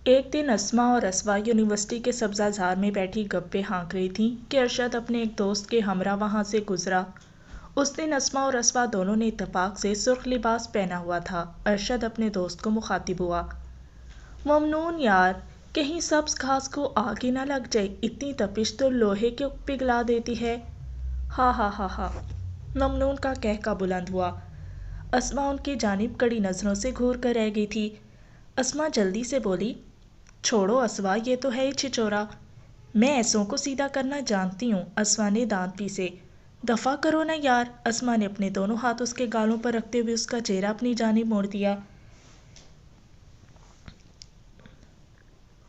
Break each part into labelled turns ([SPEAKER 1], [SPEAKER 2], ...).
[SPEAKER 1] ایک دن اسما اور اسوا یونیورسٹی کے سبزہ زار میں بیٹھی گپے ہانک رہی تھیں کہ ارشد اپنے ایک دوست کے ہمراہ وہاں سے گزرا۔ اس دن اسما اور اسوا دونوں نے اتفاق سے سرخ لباس پہنا ہوا تھا۔ ارشد اپنے دوست کو مخاطب ہوا، ممنون یار، کہیں سبز گھاس کو آگ ہی نہ لگ جائے، اتنی تپش تو لوہے کو پگھلا دیتی ہے۔ ہا ہا ہا ہا، ممنون کا قہقہ بلند ہوا۔ اسما ان کی جانب کڑی نظروں سے گھور کر رہ گئی تھی۔ اسما جلدی سے بولی، چھوڑو اسوا، یہ تو ہے ہی چھچورا، میں ایسوں کو سیدھا کرنا جانتی ہوں۔ اسوا نے دانت پیسے۔ دفع کرو نا یار۔ اسما نے اپنے دونوں ہاتھ اس کے گالوں پر رکھتے ہوئے اس کا چہرہ اپنی جانب موڑ دیا۔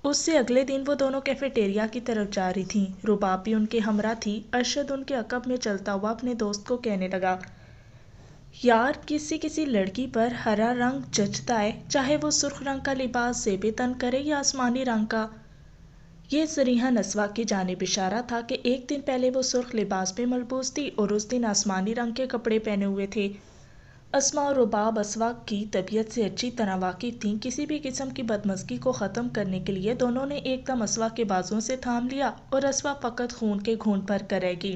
[SPEAKER 1] اس سے اگلے دن وہ دونوں کیفیٹیریا کی طرف جا رہی تھیں۔ رباب بھی ان کے ہمراہ تھی۔ ارشد ان کے عقب میں چلتا ہوا اپنے دوست کو کہنے لگا، یار کسی لڑکی پر ہرا رنگ جچتا ہے، چاہے وہ سرخ رنگ کا لباس زیب تن کرے یا آسمانی رنگ کا۔ یہ صریحاً اسوا کی جانب اشارہ تھا کہ ایک دن پہلے وہ سرخ لباس میں ملبوس تھی اور اس دن آسمانی رنگ کے کپڑے پہنے ہوئے تھے۔ اسما اور رباب اسوا کی طبیعت سے اچھی طرح واقف تھیں۔ کسی بھی قسم کی بدمزگی کو ختم کرنے کے لیے دونوں نے ایک دم اسوا کے بازوؤں سے تھام لیا اور اسوا فقط خون کے گھونٹ بھر کر رہ گئی۔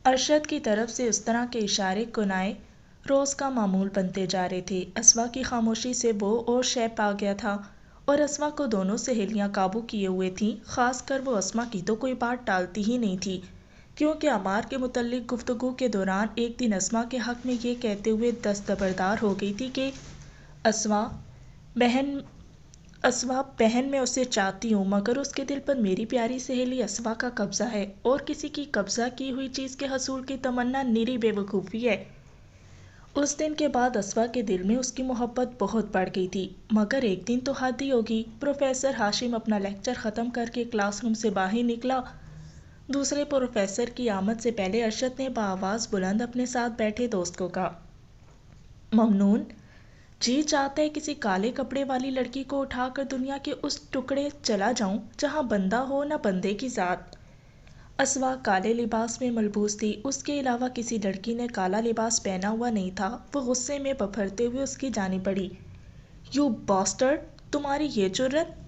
[SPEAKER 1] ارشد کی طرف سے اس طرح کے اشارے کنائے روز کا معمول بنتے جا رہے تھے۔ اسوا کی خاموشی سے وہ اور شیپ آ گیا تھا اور اسوا کو دونوں سہیلیاں قابو کیے ہوئے تھیں۔ خاص کر وہ اسما کی تو کوئی بات ٹالتی ہی نہیں تھی، کیونکہ عمار کے متعلق گفتگو کے دوران ایک دن اسما کے حق میں یہ کہتے ہوئے دستبردار ہو گئی تھی کہ اسوا بہن میں اسے چاہتی ہوں، مگر اس کے دل پر میری پیاری سہیلی اسوا کا قبضہ ہے، اور کسی کی قبضہ کی ہوئی چیز کے حصول کی تمنا نری بے وقوفی ہے۔ اس دن کے بعد اسوا کے دل میں اس کی محبت بہت بڑھ گئی تھی، مگر ایک دن تو حد ہی ہوگی۔ پروفیسر ہاشم اپنا لیکچر ختم کر کے کلاس روم سے باہر نکلا۔ دوسرے پروفیسر کی آمد سے پہلے ارشد نے بآواز بلند اپنے ساتھ بیٹھے دوست کو کہا، ممنون، جی چاہتا ہے کسی کالے کپڑے والی لڑکی کو اٹھا کر دنیا کے اس ٹکڑے چلا جاؤں جہاں بندہ ہو نہ بندے کی ذات۔ اسوا کالے لباس میں ملبوس تھی، اس کے علاوہ کسی لڑکی نے کالا لباس پہنا ہوا نہیں تھا۔ وہ غصے میں پھپھرتے ہوئے اس کی جانب بڑھی، یو باسٹرڈ، تمہاری یہ جرت!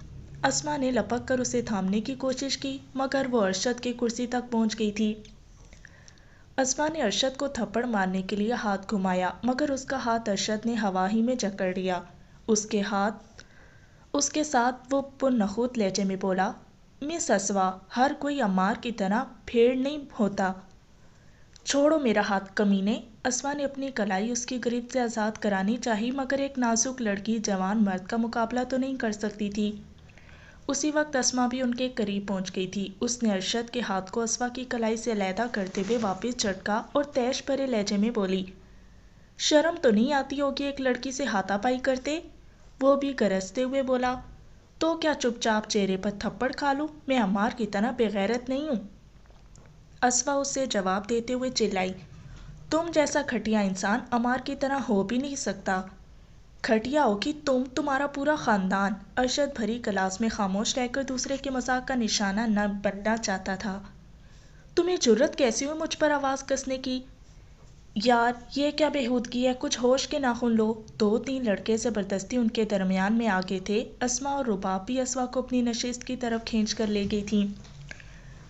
[SPEAKER 1] اسما نے لپک کر اسے تھامنے کی کوشش کی، مگر وہ ارشد کی کرسی تک پہنچ گئی تھی۔ اسما نے ارشد کو تھپڑ مارنے کے لیے ہاتھ گھمایا، مگر اس کا ہاتھ ارشد نے ہوا ہی میں جکڑ لیا۔ اس کے ساتھ وہ پرنخوت لہجے میں بولا، مس اسوا، ہر کوئی عمار کی طرح بھیڑ نہیں ہوتا۔ چھوڑو میرا ہاتھ کمینے! اسوا نے اپنی کلائی اس کی گرفت سے آزاد کرانی چاہی، مگر ایک نازک لڑکی جوان مرد کا مقابلہ تو نہیں کر سکتی تھی۔ اسی وقت اسما بھی ان کے قریب پہنچ گئی تھی۔ اس نے ارشد کے ہاتھ کو اسوا کی کلائی سے علیحدہ کرتے ہوئے واپس جھٹکا اور طیش بھرے لہجے میں بولی، شرم تو نہیں آتی ہوگی ایک لڑکی سے ہاتھا پائی کرتے؟ وہ بھی گرجتے ہوئے بولا، تو کیا چپ چاپ چہرے پر تھپڑ کھا لوں؟ میں عمار کی طرح بے غیرت نہیں ہوں۔ اسوا اس سے جواب دیتے ہوئے چلائی، تم جیسا گھٹیا انسان عمار کی طرح ہو بھی نہیں سکتا۔ گھٹیا ہوگی تم، تمہارا پورا خاندان۔ ارشد بھری کلاس میں خاموش رہ کر دوسرے کے مذاق کا نشانہ نہ بننا چاہتا تھا۔ تمہیں جرت کیسی ہوئی مجھ پر آواز کسنے کی؟ یار یہ کیا بےہودگی ہے، کچھ ہوش کے ناخن لو! دو تین لڑکے زبردستی ان کے درمیان میں آ گئے تھے۔ اسما اور رباب بھی اسوا کو اپنی نشست کی طرف کھینچ کر لے گئی تھیں۔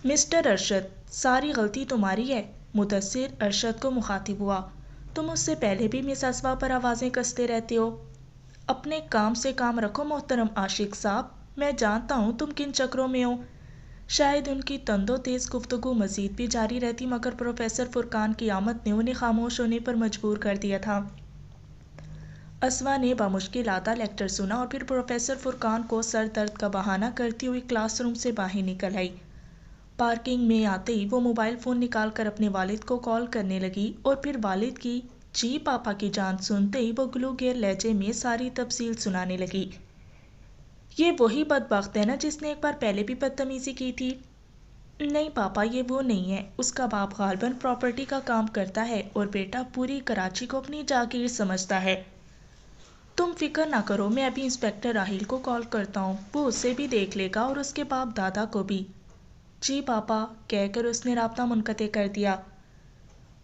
[SPEAKER 1] مسٹر ارشد، ساری غلطی تمہاری ہے۔ مدثر ارشد کو مخاطب ہوا، تم اس سے پہلے بھی مس اسوا پر آوازیں کستے رہتے ہو۔ اپنے کام سے کام رکھو محترم عاشق صاحب، میں جانتا ہوں تم کن چکروں میں ہو۔ شاید ان کی تند و تیز گفتگو مزید بھی جاری رہتی، مگر پروفیسر فرقان کی آمد نے انہیں خاموش ہونے پر مجبور کر دیا تھا۔ اسوا نے بامشکل آدھا لیکچر سنا اور پھر پروفیسر فرقان کو سر درد کا بہانہ کرتی ہوئی کلاس روم سے باہر نکل آئی۔ پارکنگ میں آتے ہی وہ موبائل فون نکال کر اپنے والد کو کال کرنے لگی اور پھر والد کی جی پاپا کی جان سنتے ہی وہ گلوگیر لہجے میں ساری تفصیل سنانے لگی۔ یہ وہی بدبخت ہے نا جس نے ایک بار پہلے بھی بدتمیزی کی تھی؟ نہیں پاپا، یہ وہ نہیں ہے، اس کا باپ غالباً پراپرٹی کا کام کرتا ہے اور بیٹا پوری کراچی کو اپنی جاگیر سمجھتا ہے۔ تم فکر نہ کرو، میں ابھی انسپکٹر راحیل کو کال کرتا ہوں، وہ اسے بھی دیکھ لے گا اور اس کے باپ دادا کو بھی۔ جی پاپا کہہ کر اس نے رابطہ منقطع کر دیا۔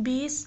[SPEAKER 1] 20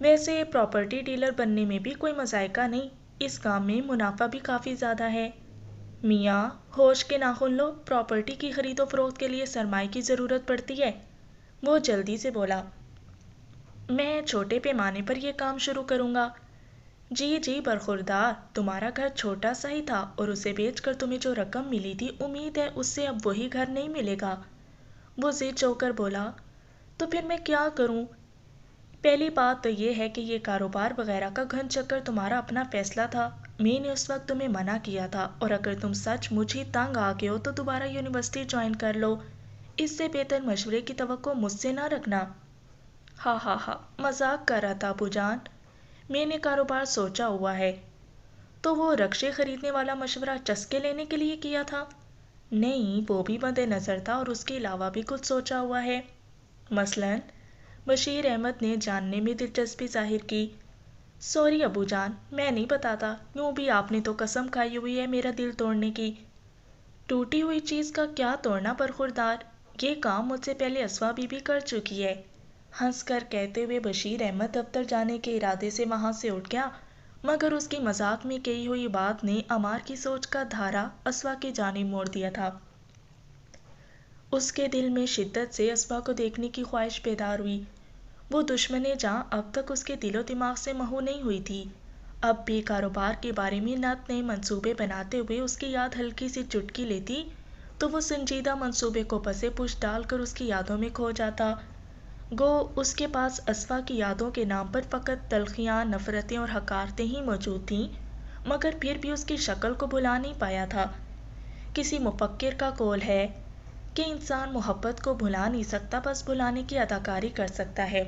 [SPEAKER 1] ویسے پراپرٹی ڈیلر بننے میں بھی کوئی مذائقہ نہیں، اس کام میں منافع بھی کافی زیادہ ہے۔ میاں ہوش کے ناخن لو، پراپرٹی کی خرید و فروخت کے لیے سرمائے کی ضرورت پڑتی ہے۔ وہ جلدی سے بولا، میں چھوٹے پیمانے پر یہ کام شروع کروں گا۔ جی جی برخوردار، تمہارا گھر چھوٹا سا ہی تھا اور اسے بیچ کر تمہیں جو رقم ملی تھی امید ہے اس سے اب وہی گھر نہیں ملے گا۔ وہ ضد چو کر بولا، تو پھر میں کیا کروں؟ پہلی بات تو یہ ہے کہ یہ کاروبار وغیرہ کا گھن چکر تمہارا اپنا فیصلہ تھا، میں نے اس وقت تمہیں منع کیا تھا، اور اگر تم سچ مجھ ہی تنگ آ گئے ہو تو دوبارہ یونیورسٹی جوائن کر لو، اس سے بہتر مشورے کی توقع مجھ سے نہ رکھنا۔ ہاں ہاں ہاں، مذاق کر رہا تھا ابو جان، میں نے کاروبار سوچا ہوا ہے۔ تو وہ رکشے خریدنے والا مشورہ چسکے لینے کے لیے کیا تھا؟ نہیں، وہ بھی مد نظر تھا اور اس کے علاوہ بھی کچھ سوچا ہوا ہے۔ مثلاً؟ بشیر احمد نے جاننے میں دلچسپی ظاہر کی۔ سوری ابو جان، میں نہیں بتاتا، یوں بھی آپ نے تو قسم کھائی ہوئی ہے میرا دل توڑنے کی۔ ٹوٹی ہوئی چیز کا کیا توڑنا برخوردار، یہ کام مجھ سے پہلے اسوا بی بھی کر چکی ہے۔ ہنس کر کہتے ہوئے بشیر احمد دفتر جانے کے ارادے سے وہاں سے اٹھ گیا، مگر اس کی مذاق میں کہی ہوئی بات نے عمار کی سوچ کا دھارا اسوا کی جانب موڑ دیا تھا۔ اس کے دل میں شدت سے اسوا کو دیکھنے کی خواہش بیدار ہوئی۔ وہ دشمن جاں اب تک اس کے دل و دماغ سے محو نہیں ہوئی تھی، اب بھی کاروبار کے بارے میں نت نئے منصوبے بناتے ہوئے اس کی یاد ہلکی سی چٹکی لیتی تو وہ سنجیدہ منصوبے کو پسے پش ڈال کر اس کی یادوں میں کھو جاتا۔ گو اس کے پاس اسوا کی یادوں کے نام پر فقط تلخیاں، نفرتیں اور حقارتیں ہی موجود تھیں، مگر پھر بھی اس کی شکل کو بھلا نہیں پایا تھا۔ کسی مفکر کا قول ہے کہ انسان محبت کو بھلا نہیں سکتا، بس بھلانے کی اداکاری کر سکتا ہے۔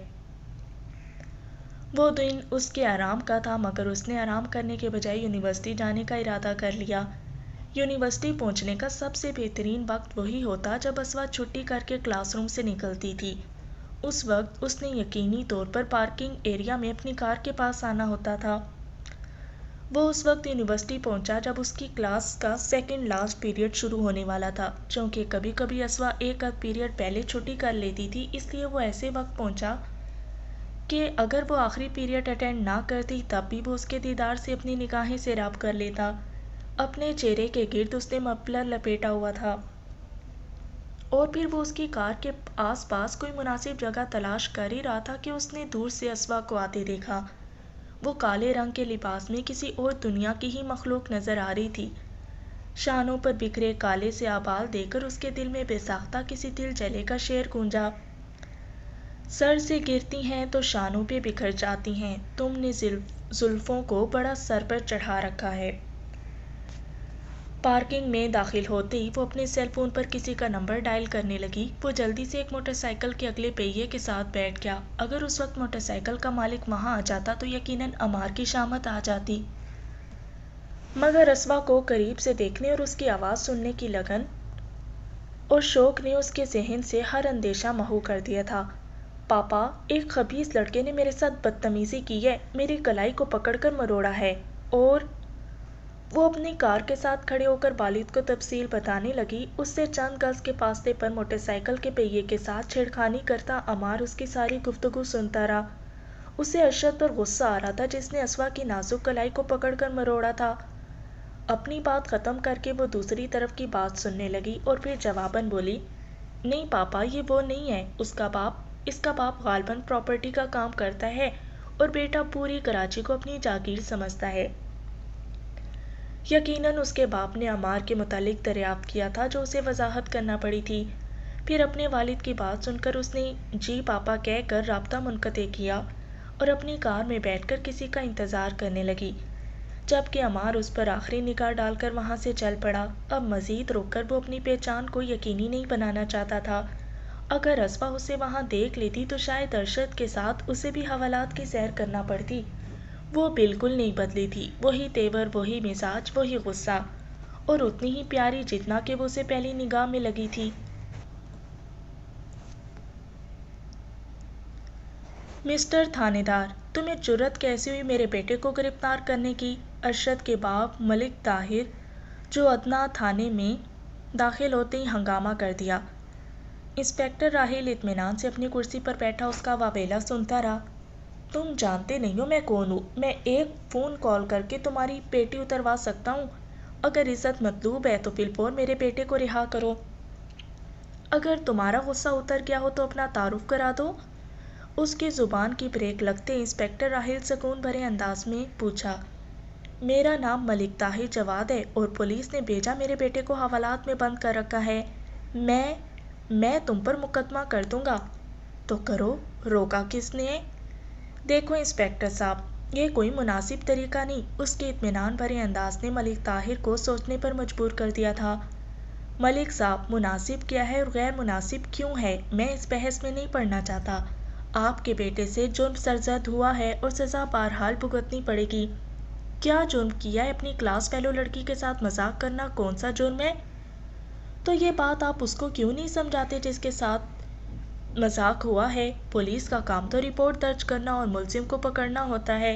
[SPEAKER 1] وہ دن اس کے آرام کا تھا، مگر اس نے آرام کرنے کے بجائے یونیورسٹی جانے کا ارادہ کر لیا۔ یونیورسٹی پہنچنے کا سب سے بہترین وقت وہی ہوتا جب اسوا چھٹی کر کے کلاس روم سے نکلتی تھی۔ اس وقت اس نے یقینی طور پر پارکنگ ایریا میں اپنی کار کے پاس آنا ہوتا تھا۔ وہ اس وقت یونیورسٹی پہنچا جب اس کی کلاس کا سیکنڈ لاسٹ پیریڈ شروع ہونے والا تھا۔ چونکہ کبھی کبھی اسوا ایک آدھ پیریڈ پہلے چھٹی کر لیتی تھی، اس لیے وہ ایسے وقت پہنچا کہ اگر وہ آخری پیریڈ اٹینڈ نہ کرتی تب بھی وہ اس کے دیدار سے اپنی نگاہیں سیراب کر لیتا۔ اپنے چہرے کے گرد اس نے مفلر لپیٹا ہوا تھا اور پھر وہ اس کی کار کے آس پاس کوئی مناسب جگہ تلاش کر ہی رہا تھا کہ اس نے دور سے اسوا کو آتے دیکھا۔ وہ کالے رنگ کے لباس میں کسی اور دنیا کی ہی مخلوق نظر آ رہی تھی۔ شانوں پر بکھرے کالے سے آبال دیکھ کر اس کے دل میں بے ساختہ کسی دل جلے کا شعر گونجا۔ سر سے گرتی ہیں تو شانوں پہ بکھر جاتی ہیں، تم نے زلفوں کو بڑا سر پر چڑھا رکھا ہے۔ پارکنگ میں داخل ہوتے ہی وہ اپنے سیل فون پر کسی کا نمبر ڈائل کرنے لگی۔ وہ جلدی سے ایک موٹر سائیکل کے اگلے پہیے کے ساتھ بیٹھ گیا۔ اگر اس وقت موٹر سائیکل کا مالک وہاں آ جاتا تو یقیناً عمار کی شامت آ جاتی، مگر اسوا کو قریب سے دیکھنے اور اس کی آواز سننے کی لگن اور شوق نے اس کے ذہن سے ہر اندیشہ محو کر دیا تھا۔ پاپا، ایک خبیث لڑکے نے میرے ساتھ بدتمیزی کی ہے، میری کلائی کو پکڑ کر مروڑا ہے، اور وہ اپنی کار کے ساتھ کھڑے ہو کر والد کو تفصیل بتانے لگی۔ اس سے چند گز کے فاصلے پر موٹر سائیکل کے پہیے کے ساتھ چھیڑخانی کرتا عمار اس کی ساری گفتگو سنتا رہا۔ اسے ارشد پر غصہ آ رہا تھا جس نے اسوا کی نازک کلائی کو پکڑ کر مروڑا تھا۔ اپنی بات ختم کر کے وہ دوسری طرف کی بات سننے لگی اور پھر جواباً بولی، نہیں پاپا، یہ وہ نہیں ہے، اس کا باپ غالباً پراپرٹی کا کام کرتا ہے اور بیٹا پوری کراچی کو اپنی جاگیر سمجھتا ہے۔ یقیناً اس کے باپ نے عمار کے متعلق دریافت کیا تھا جو اسے وضاحت کرنا پڑی تھی۔ پھر اپنے والد کی بات سن کر اس نے جی پاپا کہہ کر رابطہ منقطع کیا اور اپنی کار میں بیٹھ کر کسی کا انتظار کرنے لگی، جبکہ عمار اس پر آخری نگاہ ڈال کر وہاں سے چل پڑا۔ اب مزید رک کر وہ اپنی پہچان کو یقینی نہیں بنانا چاہتا تھا۔ اگر اسوا اسے وہاں دیکھ لیتی تو شاید ارشد کے ساتھ اسے بھی حوالات کی سیر کرنا پڑتی۔ وہ بالکل نہیں بدلی تھی، وہی تیور، وہی مزاج، وہی غصہ، اور اتنی ہی پیاری جتنا کہ وہ اسے پہلی نگاہ میں لگی تھی۔ مسٹر تھانے دار، تمہیں جرأت کیسے ہوئی میرے بیٹے کو گرفتار کرنے کی؟ ارشد کے باپ ملک طاہر جو ادنیٰ تھانے میں داخل ہوتے ہی ہنگامہ کر دیا۔ انسپکٹر راحیل اطمینان سے اپنی کرسی پر بیٹھا اس کا واویلا سنتا رہا۔ تم جانتے نہیں ہو میں کون ہوں. میں ایک فون کال کر کے تمہاری پیٹی اتروا سکتا ہوں. اگر عزت مطلوب ہے تو فی الفور میرے بیٹے کو رہا کرو. اگر تمہارا غصہ اتر گیا ہو تو اپنا تعارف کرا دو. اس کی زبان کی بریک لگتے انسپکٹر راحیل سکون بھرے انداز میں پوچھا. میرا نام ملک طاہر جواد ہے اور پولیس نے بھیجا میرے بیٹے کو حوالات میں بند کر رکھا ہے. میں تم پر مقدمہ کر دوں گا. تو کرو، روکا کس نے؟ دیکھو انسپکٹر صاحب، یہ کوئی مناسب طریقہ نہیں. اس کے اطمینان بھرے انداز نے ملک طاہر کو سوچنے پر مجبور کر دیا تھا. ملک صاحب، مناسب کیا ہے اور غیر مناسب کیوں ہے میں اس بحث میں نہیں پڑنا چاہتا. آپ کے بیٹے سے جرم سرزد ہوا ہے اور سزا بہرحال بھگتنی پڑے گی. کیا جرم کیا ہے؟ اپنی کلاس فیلو لڑکی کے ساتھ مذاق کرنا کون سا جرم ہے؟ تو یہ بات آپ اس کو کیوں نہیں سمجھاتے جس کے ساتھ مذاق ہوا ہے؟ پولیس کا کام تو رپورٹ درج کرنا اور ملزم کو پکڑنا ہوتا ہے.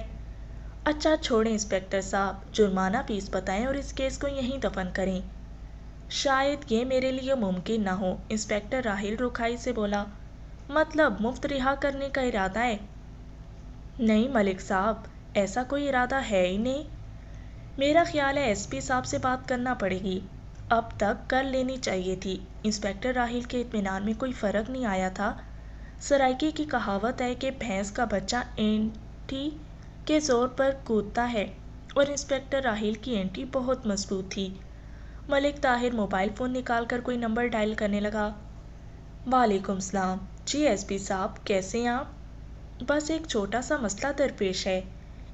[SPEAKER 1] اچھا چھوڑیں انسپکٹر صاحب، جرمانہ فیس بتائیں اور اس کیس کو یہیں دفن کریں. شاید یہ میرے لیے ممکن نہ ہو، انسپکٹر راحیل رکھائی سے بولا. مطلب مفت رہا کرنے کا ارادہ ہے؟ نہیں ملک صاحب، ایسا کوئی ارادہ ہے ہی نہیں. میرا خیال ہے ایس پی صاحب سے بات کرنا پڑے گی. اب تک کر لینی چاہیے تھی. انسپکٹر راحیل کے اطمینان میں کوئی فرق نہیں آیا تھا. سرائکی کی کہاوت ہے کہ بھینس کا بچہ اینٹی کے زور پر کودتا ہے، اور انسپکٹر راحیل کی اینٹی بہت مضبوط تھی. ملک طاہر موبائل فون نکال کر کوئی نمبر ڈائل کرنے لگا. وعلیکم السلام. جی ایس پی صاحب، کیسے ہیں آپ؟ بس ایک چھوٹا سا مسئلہ درپیش ہے.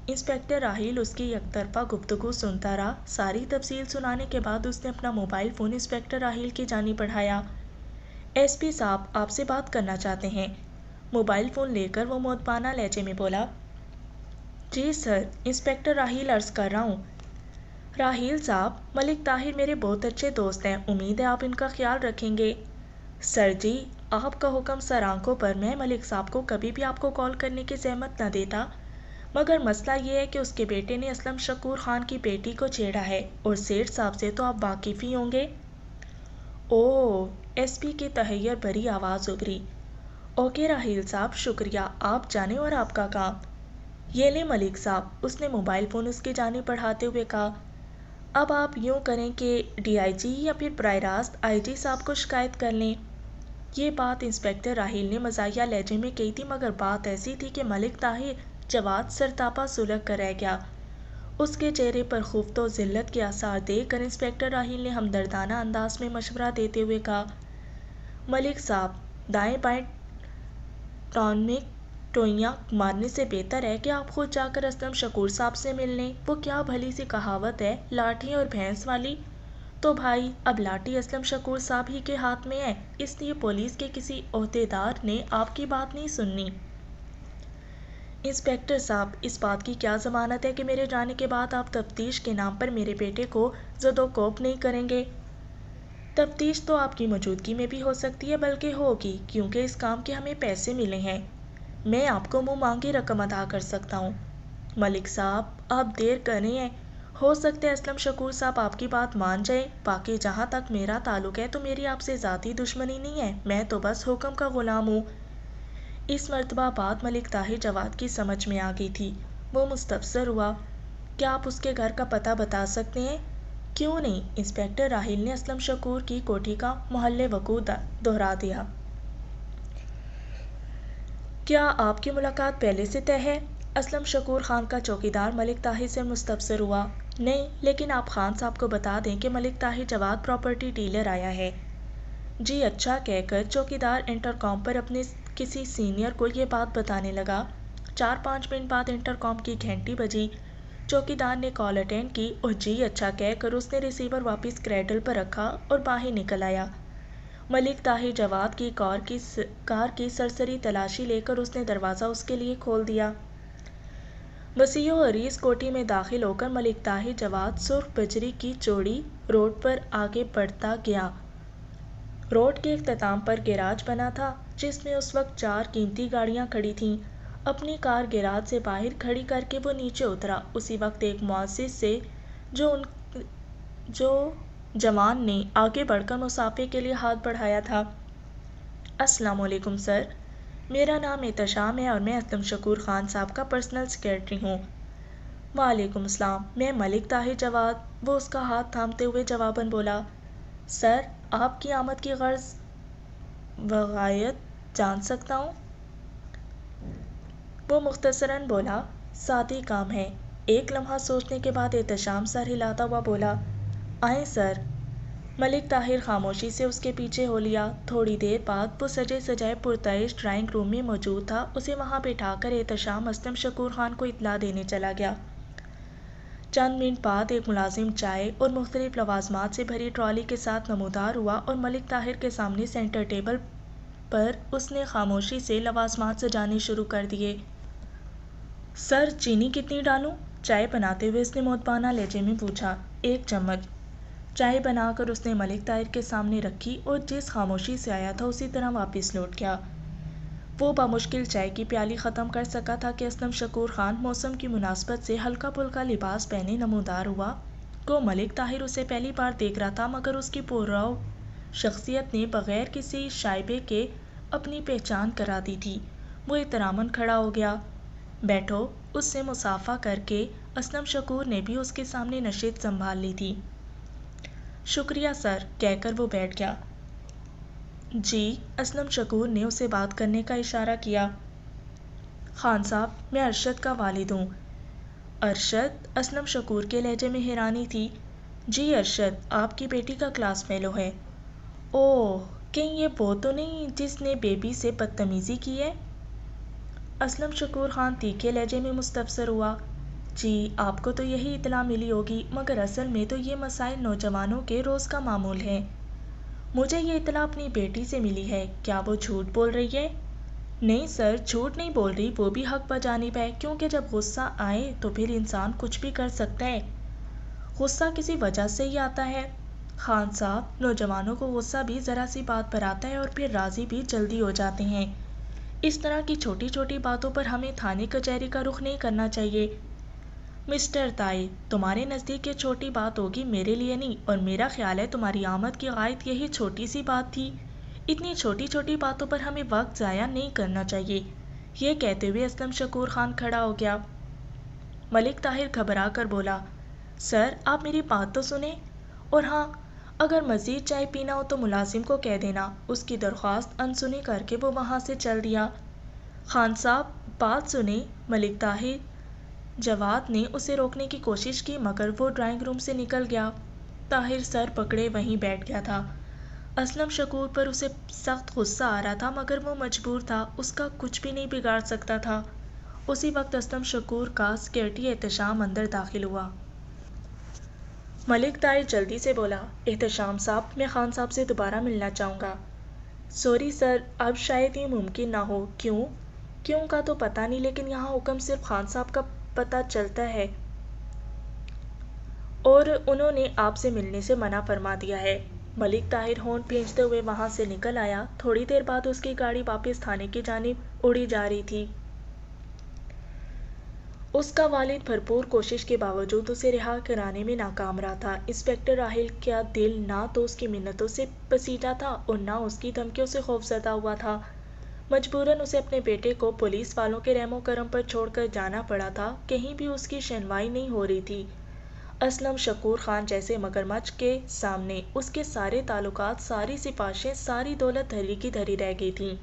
[SPEAKER 1] انسپکٹر راحیل اس کی یک طرفہ گفتگو سنتا رہا. ساری تفصیل سنانے کے بعد اس نے اپنا موبائل فون انسپکٹر راحیل کی جانب بڑھایا. ایس پی صاحب آپ سے بات کرنا چاہتے ہیں. موبائل فون لے کر وہ مؤدبانہ لہجے میں بولا. جی سر، انسپکٹر راحیل عرض کر رہا ہوں. راحیل صاحب، ملک طاہر میرے بہت اچھے دوست ہیں، امید ہے آپ ان کا خیال رکھیں گے. سر جی، آپ کا حکم سر آنکھوں پر. میں ملک صاحب کو کبھی بھی آپ کو کال کرنے کی زحمت نہ دیتا، مگر مسئلہ یہ ہے کہ اس کے بیٹے نے اسلم شکور خان کی بیٹی کو چھیڑا ہے، اور سیٹھ صاحب سے تو آپ واقف ہی ہوں گے. اوہ، ایس پی کی تحیر بھری آواز ابھری. اوکے راحیل صاحب، شکریہ، آپ جانیں اور آپ کا کام. یہ لیں ملک صاحب، اس نے موبائل فون اس کی جانب بڑھاتے ہوئے کہا. اب آپ یوں کریں کہ ڈی آئی جی یا پھر براہ راست آئی جی صاحب کو شکایت کر لیں. یہ بات انسپکٹر راحیل نے مزاحیہ لہجے میں کہی تھی، مگر بات ایسی تھی کہ ملک طاہر جواد سرتاپا سلگ کر رہ گیا. اس کے چہرے پر خفت و ذلت کے آثار دیکھ کر انسپکٹر راحیل نے ہمدردانہ انداز میں مشورہ دیتے ہوئے کہا. ملک صاحب، دائیں بائیں ٹانک ٹوئیاں مارنے سے بہتر ہے کہ آپ خود جا کر اسلم شکور صاحب سے مل لیں. وہ کیا بھلی سی کہاوت ہے، لاٹھی اور بھینس والی. تو بھائی، اب لاٹھی اسلم شکور صاحب ہی کے ہاتھ میں ہے، اس لیے پولیس کے کسی عہدیدار نے آپ کی بات نہیں سننی. انسپکٹر صاحب، اس بات کی کیا ضمانت ہے کہ میرے جانے کے بعد آپ تفتیش کے نام پر میرے بیٹے کو زد و کوب نہیں کریں گے؟ تفتیش تو آپ کی موجودگی میں بھی ہو سکتی ہے، بلکہ ہوگی، کیونکہ اس کام کے ہمیں پیسے ملے ہیں. میں آپ کو منہ مانگی رقم ادا کر سکتا ہوں. ملک صاحب، آپ دیر کر رہے ہیں. ہو سکتا ہے اسلم شکور صاحب آپ کی بات مان جائیں. باقی جہاں تک میرا تعلق ہے تو میری آپ سے ذاتی دشمنی نہیں ہے، میں تو بس حکم کا غلام ہوں. اس مرتبہ بات ملک طاہر جواد کی سمجھ میں آ گئی تھی. وہ مستفسر ہوا. کیا آپ اس کے گھر کا پتہ بتا سکتے ہیں؟ کیوں نہیں، انسپکٹر راحیل نے اسلم شکور کی کوٹھی کا محل وقوع دہرا دیا. کیا آپ کی ملاقات پہلے سے طے ہے؟ اسلم شکور خان کا چوکیدار ملک طاہر سے مستفسر ہوا. نہیں، لیکن آپ خان صاحب کو بتا دیں کہ ملک طاہر جواد پراپرٹی ڈیلر آیا ہے. جی اچھا کہہ کر چوکیدار انٹرکام پر اپنے کسی سینئر کو یہ بات بتانے لگا. 4-5 منٹ بعد انٹرکام کی گھنٹی بجی. چوکیدار نے کال اٹینڈ کی اور جی اچھا کہہ کر اس نے ریسیور واپس کریڈل پر رکھا اور باہر نکل آیا. ملک طاہر جواد کی کار کی سرسری تلاشی لے کر اس نے دروازہ اس کے لیے کھول دیا. وسیع و عریض کوٹھی میں داخل ہو کر ملک طاہر جواد سرخ بجری کی چوڑی روڈ پر آگے بڑھتا گیا. روڈ کے اختتام پر گیراج بنا تھا جس میں اس وقت 4 قیمتی گاڑیاں کھڑی تھیں. اپنی کار گیراج سے باہر کھڑی کر کے وہ نیچے اترا. اسی وقت ایک معزز سے جو جوان نے آگے بڑھ کر مسافے کے لیے ہاتھ بڑھایا تھا. السلام علیکم سر، میرا نام احتشام ہے اور میں اسلم شکور خان صاحب کا پرسنل سیکرٹری ہوں۔ وعلیکم السلام، میں ملک طاہر جواد، وہ اس کا ہاتھ تھامتے ہوئے جواباً بولا۔ سر، آپ کی آمد کی غرض وغایت جان سکتا ہوں؟ وہ مختصراً بولا، ساتھی کام ہے۔ ایک لمحہ سوچنے کے بعد احتشام سر ہلاتا ہوا بولا، آئیں سر۔ ملک طاہر خاموشی سے اس کے پیچھے ہو لیا۔ تھوڑی دیر بعد وہ سجے سجائے پرتعیش ڈرائنگ روم میں موجود تھا۔ اسے وہاں بٹھا کر احتشام اسلم شکور خان کو اطلاع دینے چلا گیا۔ چند منٹ بعد ایک ملازم چائے اور مختلف لوازمات سے بھری ٹرالی کے ساتھ نمودار ہوا اور ملک طاہر کے سامنے سینٹر ٹیبل پر اس نے خاموشی سے لوازمات سجانے شروع کر دیے۔ سر، چینی کتنی ڈالوں؟ چائے بناتے ہوئے اس نے مؤدبانہ لہجے میں پوچھا۔ 1 چمچ۔ چائے بنا کر اس نے ملک طاہر کے سامنے رکھی اور جس خاموشی سے آیا تھا اسی طرح واپس لوٹ گیا۔ وہ بمشکل چائے کی پیالی ختم کر سکا تھا کہ اسلم شکور خان موسم کی مناسبت سے ہلکا پھلکا لباس پہنے نمودار ہوا۔ گو ملک طاہر اسے پہلی بار دیکھ رہا تھا، مگر اس کی پررو شخصیت نے بغیر کسی شائبے کے اپنی پہچان کرا دی تھی۔ وہ احتراماً کھڑا ہو گیا۔ بیٹھو، اس سے مصافحہ کر کے اسلم شکور نے بھی اس کے سامنے نشست سنبھال لی تھی۔ شکریہ سر، کہہ کر وہ بیٹھ گیا۔ جی، اسلم شکور نے اسے بات کرنے کا اشارہ کیا۔ خان صاحب، میں ارشد کا والد ہوں۔ ارشد؟ اسلم شکور کے لہجے میں حیرانی تھی۔ جی ارشد، آپ کی بیٹی کا کلاس فیلو ہے۔ اوہ، کہیں یہ وہ تو نہیں جس نے بیبی سے بدتمیزی کی ہے؟ اسلم شکور خان تیکھے لہجے میں مستفسر ہوا۔ جی، آپ کو تو یہی اطلاع ملی ہوگی، مگر اصل میں تو یہ مسائل نوجوانوں کے روز کا معمول ہے۔ مجھے یہ اطلاع اپنی بیٹی سے ملی ہے۔ کیا وہ جھوٹ بول رہی ہے؟ نہیں سر، جھوٹ نہیں بول رہی، وہ بھی حق بجانب ہے، کیونکہ جب غصہ آئے تو پھر انسان کچھ بھی کر سکتا ہے۔ غصہ کسی وجہ سے ہی آتا ہے۔ خان صاحب، نوجوانوں کو غصہ بھی ذرا سی بات پر آتا ہے اور پھر راضی بھی جلدی ہو جاتے ہیں۔ اس طرح کی چھوٹی چھوٹی باتوں پر ہمیں تھانے کچہری کا رخ نہیں کرنا چاہیے۔ مسٹر طاہر، تمہارے نزدیک یہ چھوٹی بات ہوگی، میرے لیے نہیں، اور میرا خیال ہے تمہاری آمد کی غایت یہی چھوٹی سی بات تھی۔ اتنی چھوٹی چھوٹی باتوں پر ہمیں وقت ضائع نہیں کرنا چاہیے۔ یہ کہتے ہوئے اسلم شکور خان کھڑا ہو گیا۔ ملک طاہر گھبرا کر بولا، سر، آپ میری بات تو سنیں، اور ہاں، اگر مزید چائے پینا ہو تو ملازم کو کہہ دینا۔ اس کی درخواست انسنی کر کے وہ وہاں سے چل دیا۔ خان صاحب، بات سنیں۔ ملک طاہر جواد نے اسے روکنے کی کوشش کی، مگر وہ ڈرائنگ روم سے نکل گیا۔ طاہر سر پکڑے وہیں بیٹھ گیا تھا۔ اسلم شکور پر اسے سخت غصہ آ رہا تھا، مگر وہ مجبور تھا، اس کا کچھ بھی نہیں بگاڑ سکتا تھا۔ اسی وقت اسلم شکور کا سیکرٹری احتشام اندر داخل ہوا۔ ملک طاہر جلدی سے بولا، احتشام صاحب، میں خان صاحب سے دوبارہ ملنا چاہوں گا۔ سوری سر، اب شاید یہ ممکن نہ ہو۔ کیوں؟ کیوں کا تو پتہ نہیں، لیکن یہاں حکم صرف خان صاحب کا پتہ چلتا ہے اور انہوں نے آپ سے ملنے سے منع فرما دیا ہے۔ ملک طاہر ہونٹ بھینچتے ہوئے وہاں سے نکل آیا۔ تھوڑی دیر بعد اس کی گاڑی واپس تھانے کی جانب اڑی جا رہی تھی۔ اس کا والد بھرپور کوشش کے باوجود اسے رہا کرانے میں ناکام رہا تھا۔ انسپکٹر راحیل کا دل نہ تو اس کی منتوں سے بسیجا تھا اور نہ اس کی دھمکیوں سے خوفزدہ ہوا تھا۔ مجبوراً اسے اپنے بیٹے کو پولیس والوں کے رحم و کرم پر چھوڑ کر جانا پڑا تھا۔ کہیں بھی اس کی شنوائی نہیں ہو رہی تھی۔ اسلم شکور خان جیسے مگرمچھ کے سامنے اس کے سارے تعلقات، ساری سفارشیں، ساری دولت دھری کی دھری رہ گئی تھیں۔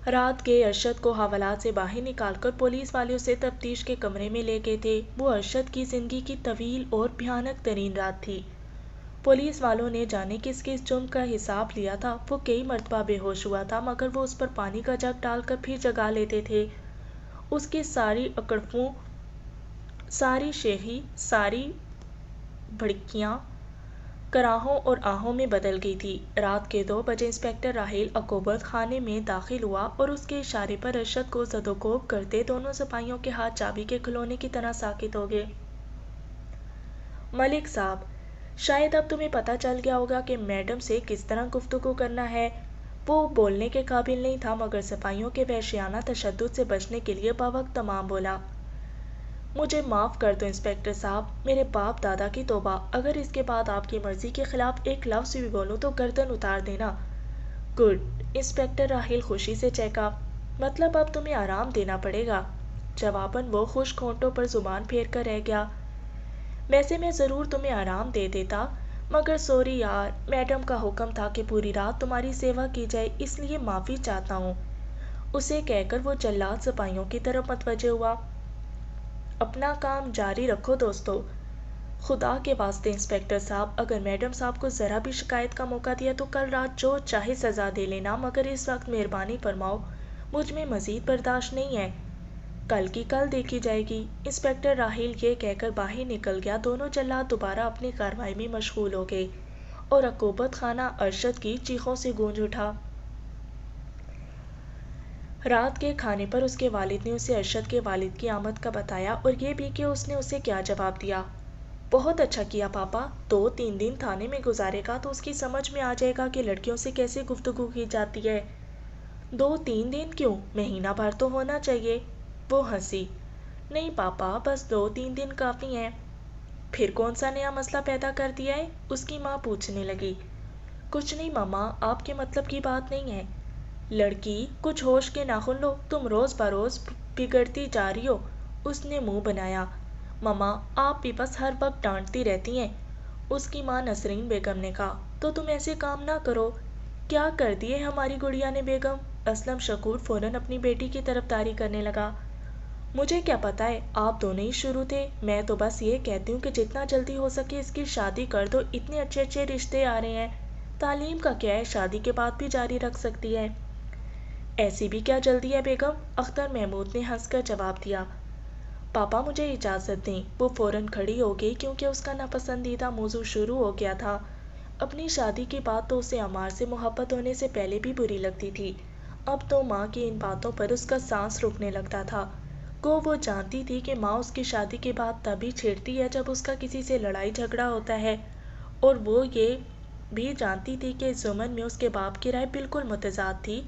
[SPEAKER 1] رات گئے ارشد کو حوالات سے باہر نکال کر پولیس والے اسے تفتیش کے کمرے میں لے گئے تھے۔ وہ ارشد کی زندگی کی طویل اور بھیانک ترین رات تھی۔ پولیس والوں نے جانے کس کس جرم کا حساب لیا تھا۔ وہ کئی مرتبہ بے ہوش ہوا تھا، مگر وہ اس پر پانی کا جگ ڈال کر پھر جگا لیتے تھے۔ اس کی ساری اکڑفوں، ساری شیخی، ساری بھڑکیاں کراہوں اور آہوں میں بدل گئی تھی۔ رات کے 2 بجے انسپکٹر راحیل عقوبت خانے میں داخل ہوا اور اس کے اشارے پر ارشد کو زدوکوب کرتے دونوں سپاہیوں کے ہاتھ چابی کے کھلونے کی طرح ساکت ہو گئے۔ ملک صاحب، شاید اب تمہیں پتہ چل گیا ہوگا کہ میڈم سے کس طرح گفتگو کرنا ہے۔ وہ بولنے کے قابل نہیں تھا، مگر سپاہیوں کے وحشیانہ تشدد سے بچنے کے لیے بوقت تمام بولا۔ مجھے معاف کر دو انسپکٹر صاحب، میرے باپ دادا کی توبہ، اگر اس کے بعد آپ کی مرضی کے خلاف ایک لفظ بھی بولوں تو گردن اتار دینا۔ گڈ، انسپیکٹر راہیل خوشی سے چہکا، مطلب اب تمہیں آرام دینا پڑے گا۔ جواباً وہ خشک ہونٹوں پر زبان پھیر کر رہ گیا۔ ویسے میں ضرور تمہیں آرام دے دیتا، مگر سوری یار، میڈم کا حکم تھا کہ پوری رات تمہاری سیوا کی جائے، اس لیے معافی چاہتا ہوں۔ اسے کہہ کر وہ جلاد سپاہیوں کی طرف متوجہ ہوا۔ اپنا کام جاری رکھو دوستو۔ خدا کے واسطے انسپیکٹر صاحب، اگر میڈم صاحب کو ذرا بھی شکایت کا موقع دیا تو کل رات جو چاہے سزا دے لینا، مگر اس وقت مہربانی فرماؤ، مجھ میں مزید برداشت نہیں ہے۔ کل کی کل دیکھی جائے گی۔ انسپیکٹر راہیل یہ کہہ کر باہر نکل گیا۔ دونوں جلاد دوبارہ اپنی کارروائی میں مشغول ہو گئے اور عقوبت خانہ ارشد کی چیخوں سے گونج اٹھا۔ رات کے کھانے پر اس کے والد نے اسے ارشد کے والد کی آمد کا بتایا اور یہ بھی کہ اس نے اسے کیا جواب دیا۔ بہت اچھا کیا پاپا، 2-3 دن تھانے میں گزارے گا تو اس کی سمجھ میں آ جائے گا کہ لڑکیوں سے کیسے گفتگو کی جاتی ہے۔ 2-3 دن کیوں، مہینہ بھر تو ہونا چاہیے۔ وہ ہنسی۔ نہیں پاپا، بس 2-3 دن کافی ہیں۔ پھر کون سا نیا مسئلہ پیدا کر دیا ہے؟ اس کی ماں پوچھنے لگی۔ کچھ نہیں ماما، آپ کے مطلب کی بات نہیں ہے۔ لڑکی، کچھ ہوش کے ناخن لو، تم روز بروز بگڑتی جا رہی ہو۔ اس نے منہ بنایا۔ ماما، آپ بھی بس ہر وقت ڈانٹتی رہتی ہیں۔ اس کی ماں نسرین بیگم نے کہا۔ تو تم ایسے کام نہ کرو۔ کیا کر دیے ہماری گڑیا نے بیگم؟ اسلم شکور فوراً اپنی بیٹی کی طرفداری کرنے لگا۔ مجھے کیا پتا ہے، آپ دونوں ہی شروع تھے۔ میں تو بس یہ کہتی ہوں کہ جتنا جلدی ہو سکے اس کی شادی کر دو، اتنے اچھے اچھے رشتے آ رہے ہیں۔ تعلیم کا کیا ہے، شادی کے بعد بھی جاری رکھ سکتی ہے۔ ایسی بھی کیا جلدی ہے بیگم؟ اختر محمود نے ہنس کر جواب دیا۔ پاپا مجھے اجازت دیں۔ وہ فوراً کھڑی ہو گئی کیونکہ اس کا ناپسندیدہ موضوع شروع ہو گیا تھا۔ اپنی شادی کی بات تو اسے عمار سے محبت ہونے سے پہلے بھی بری لگتی تھی، اب تو ماں کی ان باتوں پر اس کا سانس رکنے لگتا تھا۔ گو وہ جانتی تھی کہ ماں اس کی شادی کے بعد تبھی چھیڑتی ہے جب اس کا کسی سے لڑائی جھگڑا ہوتا ہے، اور وہ یہ بھی جانتی تھی کہ اس ضمن میں اس کے باپ کی رائے بالکل متضاد تھی،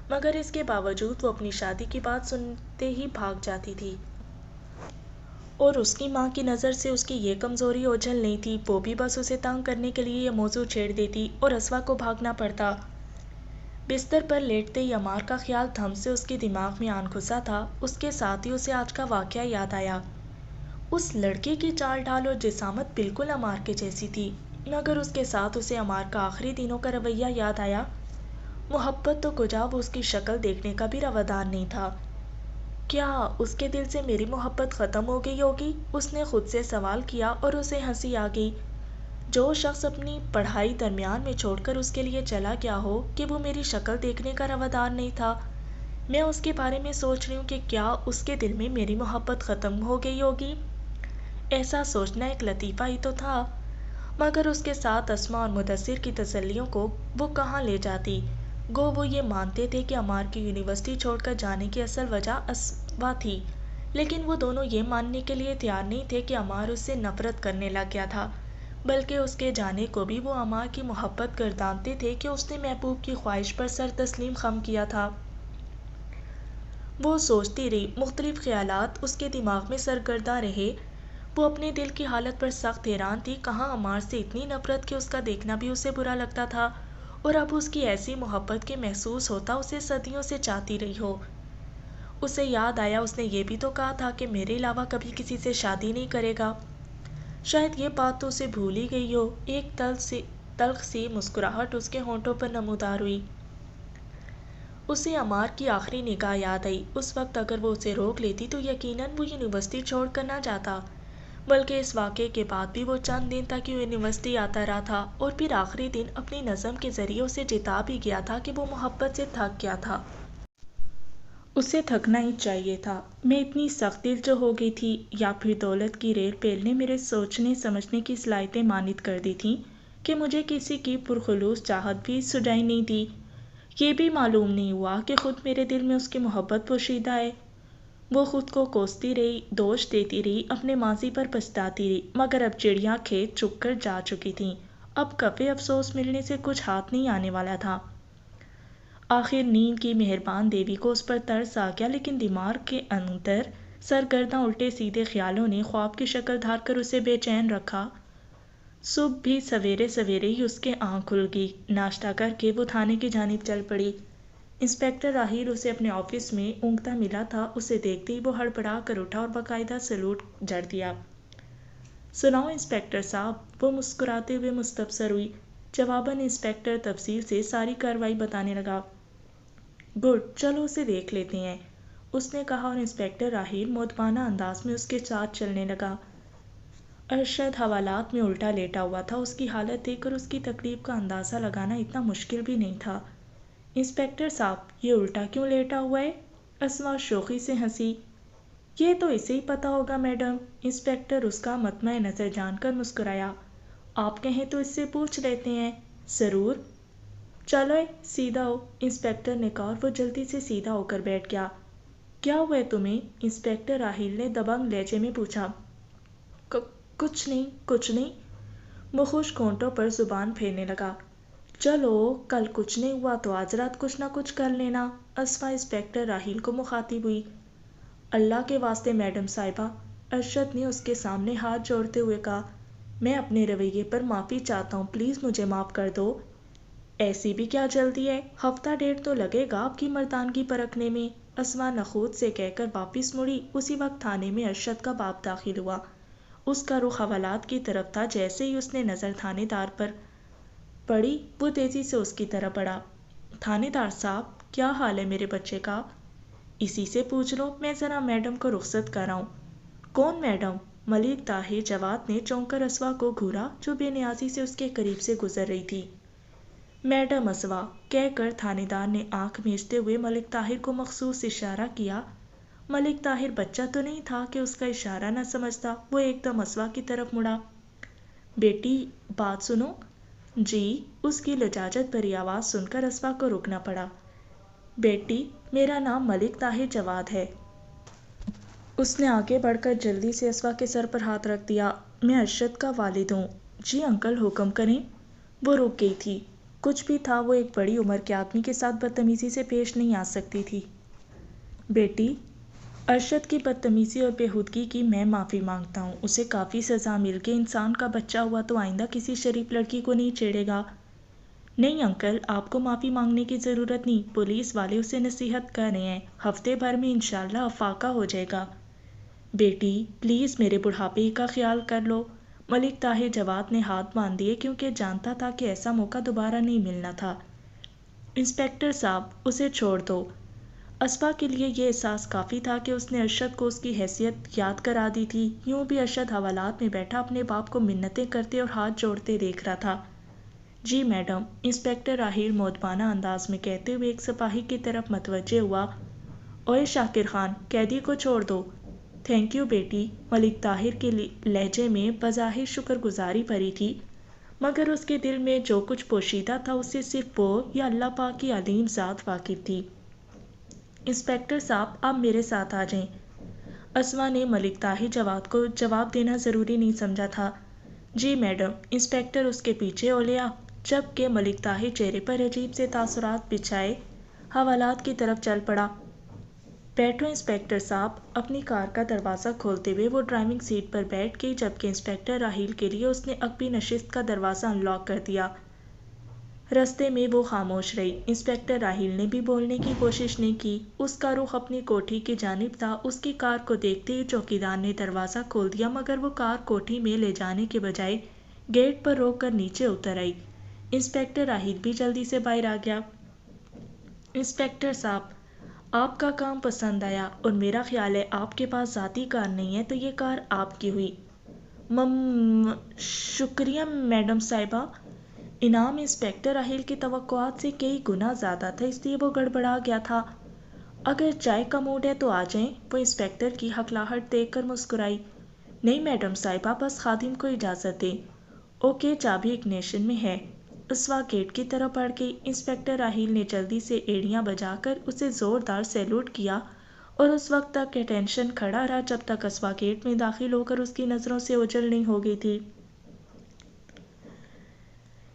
[SPEAKER 1] مگر اس کے باوجود وہ اپنی شادی کی بات سنتے ہی بھاگ جاتی تھی۔ اور اس کی ماں کی نظر سے اس کی یہ کمزوری اوجھل نہیں تھی، وہ بھی بس اسے تنگ کرنے کے لیے یہ موضوع چھیڑ دیتی اور اسوا کو بھاگنا پڑتا۔ بستر پر لیٹتے ہی عمار کا خیال تھم سے اس کے دماغ میں آن گھسا تھا۔ اس کے ساتھ ہی اسے آج کا واقعہ یاد آیا۔ اس لڑکے کی چال ڈھال اور جسامت بالکل عمار کے جیسی تھی، مگر اس کے ساتھ اسے عمار کا آخری دنوں کا رویہ یاد آیا۔ محبت تو کجا، وہ اس کی شکل دیکھنے کا بھی روادار نہیں تھا۔ کیا اس کے دل سے میری محبت ختم ہو گئی ہوگی؟ اس نے خود سے سوال کیا اور اسے ہنسی آ گئی۔ جو شخص اپنی پڑھائی درمیان میں چھوڑ کر اس کے لیے چلا گیا ہو کہ وہ میری شکل دیکھنے کا روادار نہیں تھا، میں اس کے بارے میں سوچ رہی ہوں کہ کیا اس کے دل میں میری محبت ختم ہو گئی ہوگی۔ ایسا سوچنا ایک لطیفہ ہی تو تھا، مگر اس کے ساتھ اسما اور مدثر کی تسلیوں کو وہ کہاں لے جاتی؟ گو وہ یہ مانتے تھے کہ عمار کی یونیورسٹی چھوڑ کر جانے کی اصل وجہ اسوا تھی، لیکن وہ دونوں یہ ماننے کے لیے تیار نہیں تھے کہ عمار اس سے نفرت کرنے لگ گیا تھا، بلکہ اس کے جانے کو بھی وہ عمار کی محبت گردانتے تھے کہ اس نے محبوب کی خواہش پر سر تسلیم خم کیا تھا۔ وہ سوچتی رہی، مختلف خیالات اس کے دماغ میں سرگرداں رہے۔ وہ اپنے دل کی حالت پر سخت حیران تھی، کہاں عمار سے اتنی نفرت کہ اس کا دیکھنا بھی اسے برا لگتا تھا، اور اب اس کی ایسی محبت کے محسوس ہوتا اسے صدیوں سے چاہتی رہی ہو۔ اسے یاد آیا اس نے یہ بھی تو کہا تھا کہ میرے علاوہ کبھی کسی سے شادی نہیں کرے گا۔ شاید یہ بات تو اسے بھول ہی گئی ہو۔ ایک تلخ سی مسکراہٹ اس کے ہونٹوں پر نمودار ہوئی۔ اسے عمار کی آخری نگاہ یاد آئی۔ اس وقت اگر وہ اسے روک لیتی تو یقیناً وہ یونیورسٹی چھوڑ کر نہ جاتا، بلکہ اس واقعے کے بعد بھی وہ چند دن تک یونیورسٹی آتا رہا تھا، اور پھر آخری دن اپنی نظم کے ذریعے اسے جتا بھی گیا تھا کہ وہ محبت سے تھک گیا تھا۔ اسے تھکنا ہی چاہیے تھا۔ میں اتنی سخت دل جو ہو گئی تھی، یا پھر دولت کی ریل پیل نے میرے سوچنے سمجھنے کی صلاحیتیں مانید کر دی تھیں کہ مجھے کسی کی پرخلوص چاہت بھی سجائی نہیں تھی۔ یہ بھی معلوم نہیں ہوا کہ خود میرے دل میں اس کی محبت پوشیدہ ہے۔ وہ خود کو کوستی رہی، دوش دیتی رہی، اپنے ماضی پر پچھتاتی رہی، مگر اب چڑیاں کھیت چگ کر جا چکی تھیں، اب کفِ افسوس ملنے سے کچھ ہاتھ نہیں آنے والا تھا۔ آخر نیند کی مہربان دیوی کو اس پر ترس آ گیا، لیکن دماغ کے اندر سرگرداں الٹے سیدھے خیالوں نے خواب کی شکل دھار کر اسے بے چین رکھا۔ صبح بھی سویرے سویرے ہی اس کے آنکھ کھل گئی۔ ناشتہ کر کے وہ تھانے کی جانب چل پڑی۔ انسپکٹر راہیل اسے اپنے آفس میں اونگتا ملا تھا۔ اسے دیکھتے ہی وہ ہڑبڑا کر اٹھا اور باقاعدہ سلوٹ جڑ دیا۔ سناؤ انسپکٹر صاحب، وہ مسکراتے ہوئے مستفسر ہوئی۔ جواباً انسپکٹر تفصیل سے ساری کارروائی بتانے لگا۔ گڈ، چلو اسے دیکھ لیتے ہیں، اس نے کہا اور انسپکٹر راہیل مؤدبانہ انداز میں اس کے ساتھ چلنے لگا۔ ارشد حوالات میں الٹا لیٹا ہوا تھا۔ اس کی حالت دیکھ کر اس کی تکلیف کا اندازہ لگانا اتنا مشکل بھی نہیں تھا۔ انسپکٹر صاحب، یہ الٹا کیوں لیٹا ہوا ہے؟ اسما شوخی سے ہنسی۔ یہ تو اسے ہی پتا ہوگا میڈم۔ انسپکٹر اس کا مطمع نظر جان کر مسکرایا۔ آپ کہیں تو اس سے پوچھ لیتے ہیں۔ ضرور، چلو سیدھا ہو، انسپکٹر نے کہا اور وہ جلدی سے سیدھا ہو کر بیٹھ گیا۔ کیا ہوا ہے تمہیں؟ انسپکٹر راہیل نے دبنگ لہجے میں پوچھا۔ کچھ نہیں، کچھ نہیں، وہ خشک ہونٹوں پر زبان پھیرنے لگا۔ چلو، کل کچھ نہیں ہوا تو آج رات کچھ نہ کچھ کر لینا، اسما انسپکٹر راہیل کو مخاطب ہوئی۔ اللہ کے واسطے میڈم صاحبہ، ارشد نے اس کے سامنے ہاتھ جوڑتے ہوئے کہا، میں اپنے رویے پر معافی چاہتا ہوں، پلیز مجھے معاف کر دو۔ ایسی بھی کیا جلدی ہے، ہفتہ ڈیڑھ تو لگے گا آپ کی مردانگی پرکھنے میں، اسما نخوت سے کہہ کر واپس مڑی۔ اسی وقت تھانے میں ارشد کا باپ داخل ہوا۔ اس کا رخ حوالات کی طرف تھا۔ جیسے ہی اس نے نظر تھانے دار پر پڑی، وہ تیزی سے اس کی طرف بڑھا۔ تھانے دار صاحب، کیا حال ہے میرے بچے کا؟ اسی سے پوچھ لو، میں ذرا میڈم کو رخصت کر رہا ہوں۔ کون میڈم؟ ملک طاہر جواد نے چونک کر اسوا کو گھورا جو بے نیازی سے اس کے قریب سے گزر رہی تھی۔ میڈم اسوا کہہ کر تھانے دار نے آنکھ میچتے ہوئے ملک طاہر کو مخصوص اشارہ کیا۔ ملک طاہر بچہ تو نہیں تھا کہ اس کا اشارہ نہ سمجھتا۔ وہ ایک دم اسوا کی طرف مڑا۔ بیٹی، بات سنو۔ جی، اس کی لجاجت بھری آواز سن کر اسوا کو رکنا پڑا۔ بیٹی، میرا نام ملک طاہر جواد ہے۔ اس نے آگے بڑھ کر جلدی سے اسوا کے سر پر ہاتھ رکھ دیا۔ میں ارشد کا والد ہوں۔ جی انکل، حکم کریں۔ وہ رک گئی تھی۔ کچھ بھی تھا، وہ ایک بڑی عمر کے آدمی کے ساتھ بدتمیزی سے پیش نہیں آ سکتی تھی۔ بیٹی، ارشد کی بدتمیزی اور بےہودگی کی میں معافی مانگتا ہوں۔ اسے کافی سزا مل گئی۔ انسان کا بچہ ہوا تو آئندہ کسی شریف لڑکی کو نہیں چھیڑے گا۔ نہیں انکل، آپ کو معافی مانگنے کی ضرورت نہیں، پولیس والے اسے نصیحت کر رہے ہیں، ہفتے بھر میں انشاءاللہ افاقہ ہو جائے گا۔ بیٹی، پلیز میرے بڑھاپے کا خیال کر لو۔ ملک طاہر جواد نے ہاتھ باندھ دیے کیونکہ جانتا تھا کہ ایسا موقع دوبارہ نہیں ملنا تھا۔ انسپکٹر صاحب، اسے چھوڑ دو۔ اسوا کے لیے یہ احساس کافی تھا کہ اس نے ارشد کو اس کی حیثیت یاد کرا دی تھی۔ یوں بھی ارشد حوالات میں بیٹھا اپنے باپ کو منتیں کرتے اور ہاتھ جوڑتے دیکھ رہا تھا۔ جی میڈم، انسپکٹر راہیل مؤدبانہ انداز میں کہتے ہوئے ایک سپاہی کی طرف متوجہ ہوا۔ اوئے شاکر خان، قیدی کو چھوڑ دو۔ تھینک یو بیٹی، ملک طاہر کے لہجے میں بظاہر شکر گزاری بھری تھی، مگر اس کے دل میں جو کچھ پوشیدہ تھا اس سے صرف وہ یا اللہ پاک کی علیم ذات واقف تھی۔ انسپکٹر صاحب، آپ میرے ساتھ آ جائیں۔ اسما نے ملک طاہر جواد کو جواب دینا ضروری نہیں سمجھا تھا۔ جی میڈم۔ انسپکٹر اس کے پیچھے ہو لیا، جبکہ ملک طاہر چہرے پر عجیب سے تاثرات بچھائے حوالات کی طرف چل پڑا۔ بیٹھو انسپکٹر صاحب۔ اپنی کار کا دروازہ کھولتے ہوئے وہ ڈرائیونگ سیٹ پر بیٹھ گئی، جبکہ انسپکٹر راہیل کے لیے اس نے عقبی نشست کا دروازہ ان لاک کر دیا۔ رستے میں وہ خاموش رہی۔ انسپکٹر راہیل نے بھی بولنے کی کوشش نہیں کی۔ اس کا رخ اپنی کوٹھی کی جانب تھا۔ اس کی کار کو دیکھتے ہی چوکیدار نے دروازہ کھول دیا، مگر وہ کار کوٹھی میں لے جانے کے بجائے گیٹ پر روک کر نیچے اتر آئی۔ انسپکٹر راہیل بھی جلدی سے باہر آ گیا۔ انسپکٹر صاحب، آپ کا کام پسند آیا اور میرا خیال ہے آپ کے پاس ذاتی کار نہیں ہے تو یہ کار آپ کی ہوئی۔ شکریہ میڈم صاحبہ۔ انعام انسپکٹر راہیل کی توقعات سے کئی گنا زیادہ تھا، اس لیے وہ گڑبڑا گیا تھا۔ اگر چائے کا موڈ ہے تو آ جائیں۔ وہ انسپکٹر کی ہکلاہٹ دیکھ کر مسکرائی۔ نہیں میڈم صاحبہ، بس خادم کو اجازت دیں۔ اوکے، چابی اگنیشن میں ہے۔ اسوا گیٹ کی طرف بڑھ گئی۔ انسپکٹر راہیل نے جلدی سے ایڑیاں بجا کر اسے زوردار سیلوٹ کیا اور اس وقت تک اٹینشن کھڑا رہا جب تک اسوا گیٹ میں داخل ہو کر اس کی نظروں سے اوجھل نہیں ہو گئی تھی۔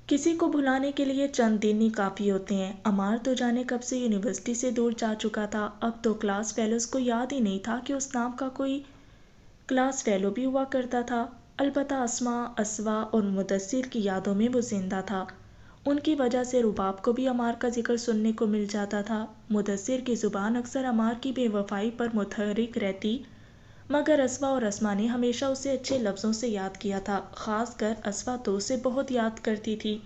[SPEAKER 1] کسی کو بھلانے کے لیے چند دن ہی کافی ہوتے ہیں۔ عمار تو جانے کب سے یونیورسٹی سے دور جا چکا تھا۔ اب تو کلاس فیلوز کو یاد ہی نہیں تھا کہ اس نام کا کوئی کلاس فیلو بھی ہوا کرتا تھا۔ البتہ اسما، اسوا اور مدثر کی یادوں میں وہ زندہ تھا۔ ان کی وجہ سے رباب کو بھی عمار کا ذکر سننے کو مل جاتا تھا۔ مدثر کی زبان اکثر عمار کی بے وفائی پر متحرک رہتی، مگر اسوا اور اسما نے ہمیشہ اسے اچھے لفظوں سے یاد کیا تھا۔ خاص کر اسوا تو اسے بہت یاد کرتی تھی۔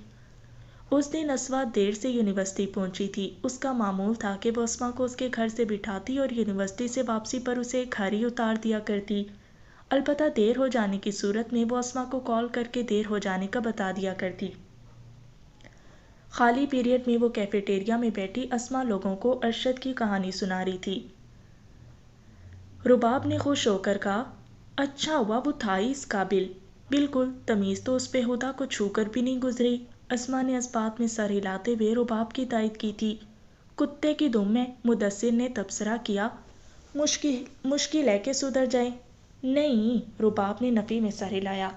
[SPEAKER 1] اس دن اسوا دیر سے یونیورسٹی پہنچی تھی۔ اس کا معمول تھا کہ وہ اسما کو اس کے گھر سے بٹھاتی اور یونیورسٹی سے واپسی پر اسے گھر ہی اتار دیا کرتی۔ البتہ دیر ہو جانے کی صورت میں وہ اسما کو کال کر کے دیر ہو جانے کا بتا دیا کرتی۔ خالی پیریڈ میں وہ کیفیٹیریا میں بیٹھی اسما لوگوں کو ارشد کی کہانی سنا رہی تھی۔ رباب نے خوش ہو کر کہا، اچھا ہوا وہ تھا ہی اس قابل۔ بالکل، تمیز تو اس بےہودہ کو چھو کر بھی نہیں گزری۔ اسما نے اس بات میں سر ہلاتے ہوئے رباب کی تائید کی تھی۔ کتے کی دم ہے، مدثر نے تبصرہ کیا۔ مشکل ہے کہ سدھر جائیں۔ نہیں، رباب نے نفی میں سر ہلایا۔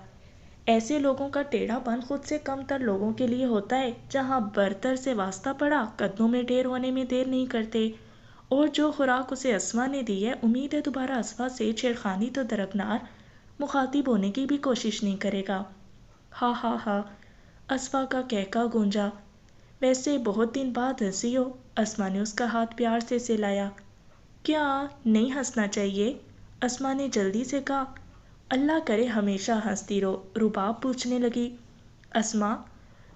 [SPEAKER 1] ایسے لوگوں کا ٹیڑھا پن خود سے کم تر لوگوں کے لیے ہوتا ہے۔ جہاں برتر سے واسطہ پڑا، قدموں میں ڈھیر ہونے میں دیر نہیں کرتے۔ اور جو خوراک اسے اسما نے دی ہے، امید ہے دوبارہ اسوا سے چھیڑخانی تو درکنار مخاطب ہونے کی بھی کوشش نہیں کرے گا۔ ہا ہا ہا، اسوا کا کہکا گونجا۔ ویسے بہت دن بعد ہنسی ہو۔ اسما نے اس کا ہاتھ پیار سے سلایا۔ کیا نہیں ہنسنا چاہیے؟ اسما نے جلدی سے کہا۔ اللہ کرے ہمیشہ ہنستی رہو، رباب پوچھنے لگی۔ اسما،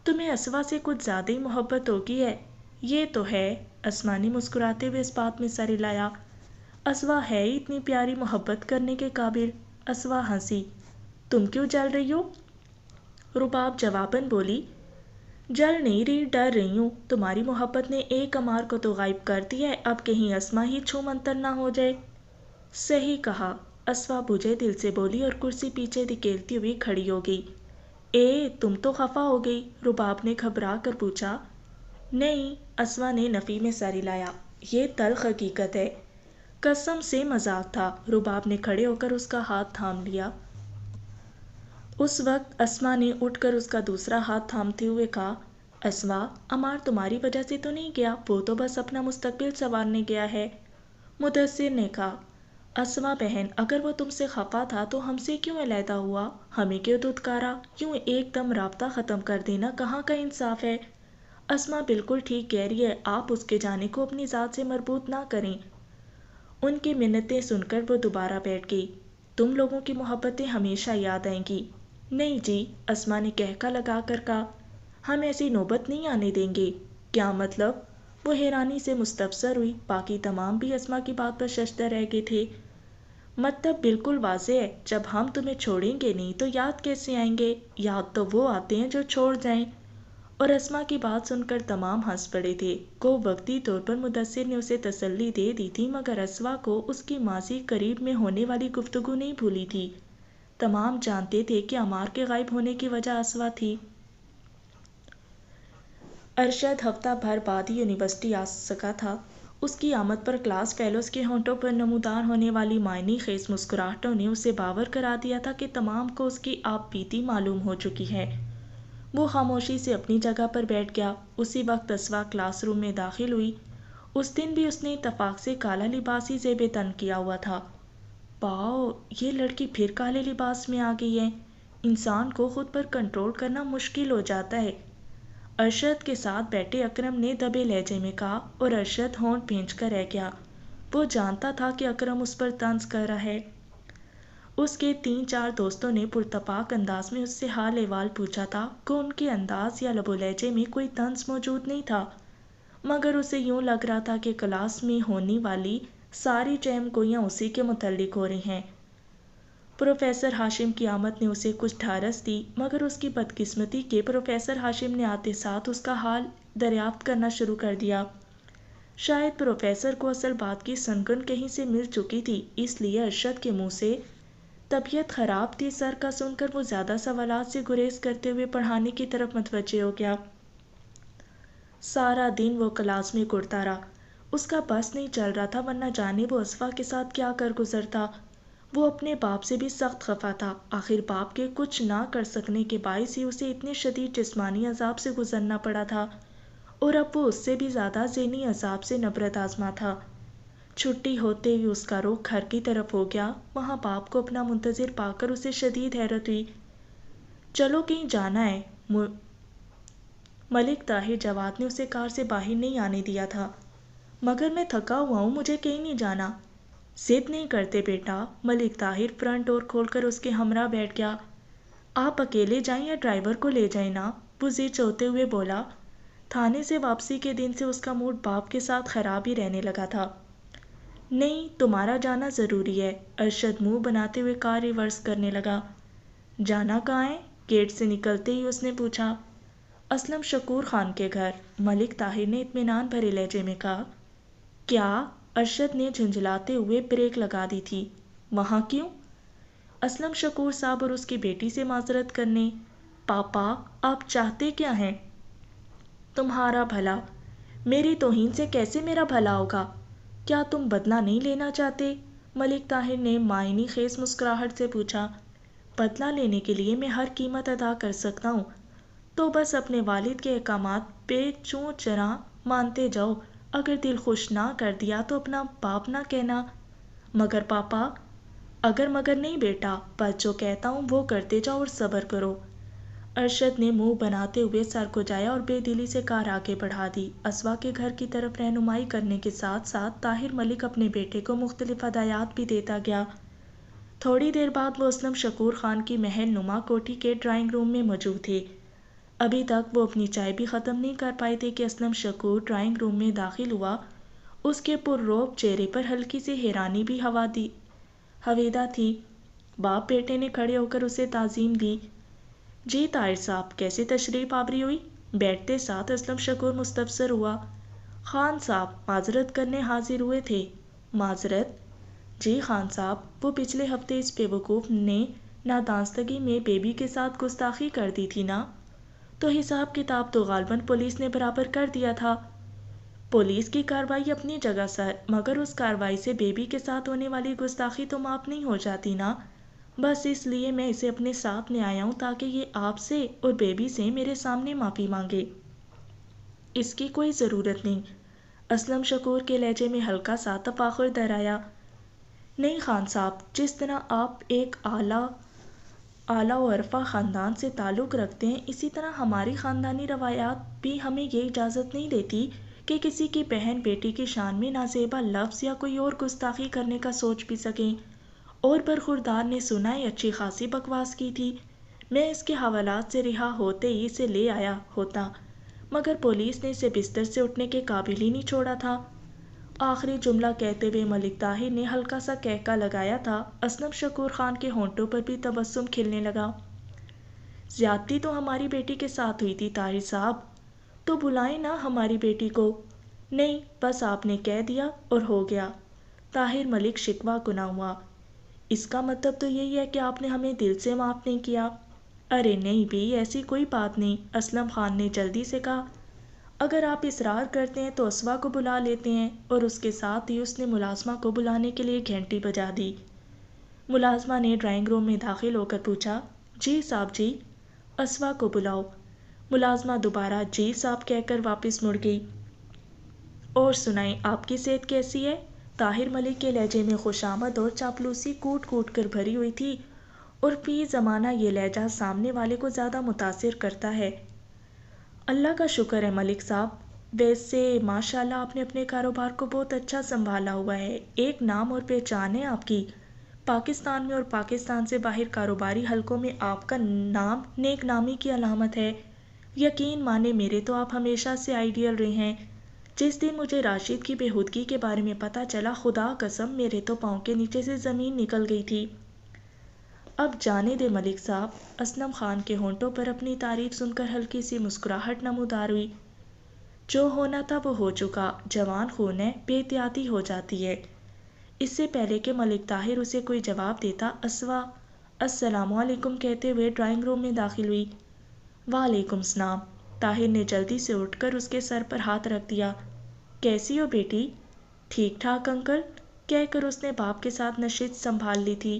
[SPEAKER 1] تمہیں اسوا سے کچھ زیادہ ہی محبت ہوگی ہے۔ یہ تو ہے، اسما نے مسکراتے ہوئے اس بات میں سر ہلایا۔ اسوا ہے ہی اتنی پیاری محبت کرنے کے قابل۔ اسوا ہنسی۔ تم کیوں جل رہی ہو؟ رباب جواباً بولی، جل نہیں رہی، ڈر رہی ہوں۔ تمہاری محبت نے ایک عمار کو تو غائب کر دیا ہے، اب کہیں اسما ہی چھو منتر نہ ہو جائے۔ صحیح کہا، اسوا بجھے دل سے بولی اور کرسی پیچھے دھکیلتی ہوئی کھڑی ہو گئی۔ تم تو خفا ہو گئی، رباب نے گھبرا کر پوچھا۔ نہیں، اسوا نے نفی میں سر ہلایا، یہ تلخ حقیقت ہے۔ قسم سے مذاق تھا۔ رباب نے کھڑے ہو کر اس کا ہاتھ تھام لیا۔ اس وقت اسما نے اٹھ کر اس کا دوسرا ہاتھ تھامتے ہوئے کہا، اسوا، عمار تمہاری وجہ سے تو نہیں گیا، وہ تو بس اپنا مستقبل سنوارنے گیا ہے۔ مدثر نے کہا، اسما بہن، اگر وہ تم سے خفا تھا تو ہم سے کیوں علیحدہ ہوا؟ ہمیں کیوں دھتکارا؟ یوں ایک دم رابطہ ختم کر دینا کہاں کا انصاف ہے؟ اسما بالکل ٹھیک کہہ رہی ہے، آپ اس کے جانے کو اپنی ذات سے مربوط نہ کریں۔ ان کی منتیں سن کر وہ دوبارہ بیٹھ گئی۔ تم لوگوں کی محبتیں ہمیشہ یاد آئیں گی۔ نہیں جی، اسما نے کہکا لگا کر کہا، ہم ایسی نوبت نہیں آنے دیں گے۔ کیا مطلب؟ وہ حیرانی سے مستفسر ہوئی۔ باقی تمام بھی اسما کی بات پر ششدر رہ گئے تھے۔ مطلب بالکل واضح ہے، جب ہم تمہیں چھوڑیں گے نہیں تو یاد کیسے آئیں گے؟ یاد تو وہ آتے ہیں جو چھوڑ جائیں۔ اور اسما کی بات سن کر تمام ہنس پڑے تھے۔ کو وقتی طور پر مدثر نے اسے تسلی دے دی تھی، مگر اسوا کو اس کی ماضی قریب میں ہونے والی گفتگو نہیں بھولی تھی۔ تمام جانتے تھے کہ عمار کے غائب ہونے کی وجہ اسوا تھی۔ ارشد ہفتہ بھر بعد ہی یونیورسٹی آ سکا تھا۔ اس کی آمد پر کلاس فیلوز کے ہونٹوں پر نمودار ہونے والی معنی خیز مسکراہٹوں نے اسے باور کرا دیا تھا کہ تمام کو اس کی آپ بیتی معلوم ہو چکی ہے۔ وہ خاموشی سے اپنی جگہ پر بیٹھ گیا۔ اسی وقت اسوا کلاس روم میں داخل ہوئی۔ اس دن بھی اس نے اتفاق سے کالا لباس ہی زیب تن کیا ہوا تھا۔ واؤ، یہ لڑکی پھر کالے لباس میں آ گئی ہے۔ انسان کو خود پر کنٹرول کرنا مشکل ہو جاتا ہے، ارشد کے ساتھ بیٹھے اکرم نے دبے لہجے میں کہا، اور ارشد ہونٹ بھینچ کر رہ گیا۔ وہ جانتا تھا کہ اکرم اس پر طنز کر رہا ہے۔ اس کے 3-4 دوستوں نے پرتپاک انداز میں اس سے حال احوال پوچھا تھا کہ ان کے انداز یا لب و لہجے میں کوئی طنز موجود نہیں تھا، مگر اسے یوں لگ رہا تھا کہ کلاس میں ہونے والی ساری چہم گوئیاں اسی کے متعلق ہو رہی ہیں۔ پروفیسر ہاشم کی آمد نے اسے کچھ ڈھارس دی، مگر اس کی بدقسمتی کہ پروفیسر ہاشم نے آتے ساتھ اس کا حال دریافت کرنا شروع کر دیا۔ شاید پروفیسر کو اصل بات کی سنگن کہیں سے مل چکی تھی، اس لیے ارشد کے منہ سے طبیعت خراب تھی سر کا سن کر وہ زیادہ سوالات سے گریز کرتے ہوئے پڑھانے کی طرف متوجہ ہو گیا۔ سارا دن وہ کلاس میں گڑتا رہا۔ اس کا بس نہیں چل رہا تھا، ورنہ جانے وہ اسوا کے ساتھ کیا کر گزرتا۔ وہ اپنے باپ سے بھی سخت خفا تھا۔ آخر باپ کے کچھ نہ کر سکنے کے باعث ہی اسے اتنے شدید جسمانی عذاب سے گزرنا پڑا تھا، اور اب وہ اس سے بھی زیادہ ذہنی عذاب سے نبرد آزما تھا۔ چھٹی ہوتے ہی اس کا رخ گھر کی طرف ہو گیا۔ وہاں باپ کو اپنا منتظر پا کر اسے شدید حیرت ہوئی۔ چلو کہیں جانا ہے۔ ملک طاہر جواد نے اسے کار سے باہر نہیں آنے دیا تھا۔ مگر میں تھکا ہوا ہوں، مجھے کہیں نہیں جانا۔ ضد نہیں کرتے بیٹا۔ ملک طاہر فرنٹ ڈور کھول کر اس کے ہمراہ بیٹھ گیا۔ آپ اکیلے جائیں یا ڈرائیور کو لے جائیں نا، وہ ضد چوتے ہوئے بولا۔ تھانے سے واپسی کے دن سے اس کا موڈ باپ کے ساتھ خراب ہی رہنے لگا تھا۔ نہیں، تمہارا جانا ضروری ہے۔ ارشد منہ بناتے ہوئے کار ریورس کرنے لگا۔ جانا کہاں ہے؟ گیٹ سے نکلتے ہی اس نے پوچھا۔ اسلم شکور خان کے گھر، ملک طاہر نے اطمینان بھرے لہجے میں کہا۔ کیا؟ ارشد نے جھنجھلاتے ہوئے بریک لگا دی تھی۔ وہاں کیوں؟ اسلم شکور صاحب اور اس کی بیٹی سے معذرت کرنے۔ پاپا، آپ چاہتے کیا ہیں؟ تمہارا بھلا۔ میری توہین سے کیسے میرا بھلا ہوگا؟ کیا تم بدلہ نہیں لینا چاہتے؟ ملک طاہر نے معنی خیز مسکراہٹ سے پوچھا۔ بدلہ لینے کے لیے میں ہر قیمت ادا کر سکتا ہوں، تو بس اپنے والد کے احکامات پہ چوں چراں مانتے جاؤ۔ اگر دل خوش نہ کر دیا تو اپنا باپ نہ کہنا۔ مگر پاپا۔ اگر مگر نہیں بیٹا، بس جو کہتا ہوں وہ کرتے جاؤ اور صبر کرو۔ ارشد نے منہ بناتے ہوئے سر کو جایا اور بے دلی سے کار آگے بڑھا دی۔ اسوا کے گھر کی طرف رہنمائی کرنے کے ساتھ ساتھ طاہر ملک اپنے بیٹے کو مختلف ہدایات بھی دیتا گیا۔ تھوڑی دیر بعد وہ اسلم شکور خان کی محل نما کوٹھی کے ڈرائنگ روم میں موجود تھے۔ ابھی تک وہ اپنی چائے بھی ختم نہیں کر پائے تھے کہ اسلم شکور ڈرائنگ روم میں داخل ہوا۔ اس کے پررعب چہرے پر ہلکی سی حیرانی بھی ہویدا تھی۔ باپ بیٹے نے کھڑے ہو کر اسے تعظیم دی۔ جی طاہر صاحب، کیسے تشریف آوری ہوئی؟ بیٹھتے ساتھ اسلم شکور مستفسر ہوا۔ خان صاحب معذرت کرنے حاضر ہوئے تھے۔ معذرت؟ جی خان صاحب، وہ پچھلے ہفتے اس بیوقوف نے نادانستگی میں بیبی کے ساتھ گستاخی کر دی تھی نا، تو حساب کتاب تو غالباً پولیس نے برابر کر دیا تھا۔ پولیس کی کارروائی اپنی جگہ سر، مگر اس کارروائی سے بیبی کے ساتھ ہونے والی گستاخی تو معاف نہیں ہو جاتی نا۔ بس اس لیے میں اسے اپنے ساتھ لے آیا ہوں تاکہ یہ آپ سے اور بیبی سے میرے سامنے معافی مانگے۔ اس کی کوئی ضرورت نہیں۔ اسلم شکور کے لہجے میں ہلکا سا تفاخر دہرایا۔ نہیں خان صاحب، جس طرح آپ ایک اعلیٰ و عرفہ خاندان سے تعلق رکھتے ہیں، اسی طرح ہماری خاندانی روایات بھی ہمیں یہ اجازت نہیں دیتی کہ کسی کی بہن بیٹی کی شان میں نازیبا لفظ یا کوئی اور گستاخی کرنے کا سوچ بھی سکیں۔ اور برخوردار نے سنا ہے اچھی خاصی بکواس کی تھی۔ میں اس کے حوالات سے رہا ہوتے ہی اسے لے آیا ہوتا، مگر پولیس نے اسے بستر سے اٹھنے کے قابل ہی نہیں چھوڑا تھا۔ آخری جملہ کہتے ہوئے ملک طاہر نے ہلکا سا کہکا لگایا تھا۔ اسلم شکور خان کے ہونٹوں پر بھی تبسم کھلنے لگا۔ زیادتی تو ہماری بیٹی کے ساتھ ہوئی تھی طاہر صاحب، تو بلائیں نا ہماری بیٹی کو۔ نہیں، بس آپ نے کہہ دیا اور ہو گیا۔ طاہر ملک شکوہ گنا ہوا۔ اس کا مطلب تو یہی ہے کہ آپ نے ہمیں دل سے معاف نہیں کیا؟ ارے نہیں بھی، ایسی کوئی بات نہیں، اسلم خان نے جلدی سے کہا۔ اگر آپ اصرار کرتے ہیں تو اسوا کو بلا لیتے ہیں، اور اس کے ساتھ ہی اس نے ملازمہ کو بلانے کے لیے گھنٹی بجا دی۔ ملازمہ نے ڈرائنگ روم میں داخل ہو کر پوچھا۔ جی صاحب جی، اسوا کو بلاؤ۔ ملازمہ دوبارہ جی صاحب کہہ کر واپس مڑ گئی۔ اور سنائیں، آپ کی صحت کیسی ہے؟ طاہر ملک کے لہجے میں خوشامد اور چاپلوسی کوٹ کوٹ کر بھری ہوئی تھی، اور فی زمانہ یہ لہجہ سامنے والے کو زیادہ متاثر کرتا ہے۔ اللہ کا شکر ہے ملک صاحب، ویسے ماشاءاللہ آپ نے اپنے کاروبار کو بہت اچھا سنبھالا ہوا ہے، ایک نام اور پہچان ہے آپ کی۔ پاکستان میں اور پاکستان سے باہر کاروباری حلقوں میں آپ کا نام نیک نامی کی علامت ہے۔ یقین مانے میرے تو آپ ہمیشہ سے آئیڈیل رہے ہیں۔ جس دن مجھے راشد کی بےہودگی کے بارے میں پتہ چلا، خدا قسم میرے تو پاؤں کے نیچے سے زمین نکل گئی تھی۔ اب جانے دے ملک صاحب۔ اسلم خان کے ہونٹوں پر اپنی تعریف سن کر ہلکی سی مسکراہٹ نمودار ہوئی۔ جو ہونا تھا وہ ہو چکا، جوان خون ہے، بے احتیاطی ہو جاتی ہے۔ اس سے پہلے کہ ملک طاہر اسے کوئی جواب دیتا، اسوا السلام علیکم کہتے ہوئے ڈرائنگ روم میں داخل ہوئی۔ وعلیکم السلام۔ طاہر نے جلدی سے اٹھ کر اس کے سر پر ہاتھ رکھ دیا۔ کیسی ہو بیٹی؟ ٹھیک ٹھاک انکل، کہہ کر اس نے باپ کے ساتھ نشست سنبھال لی تھی۔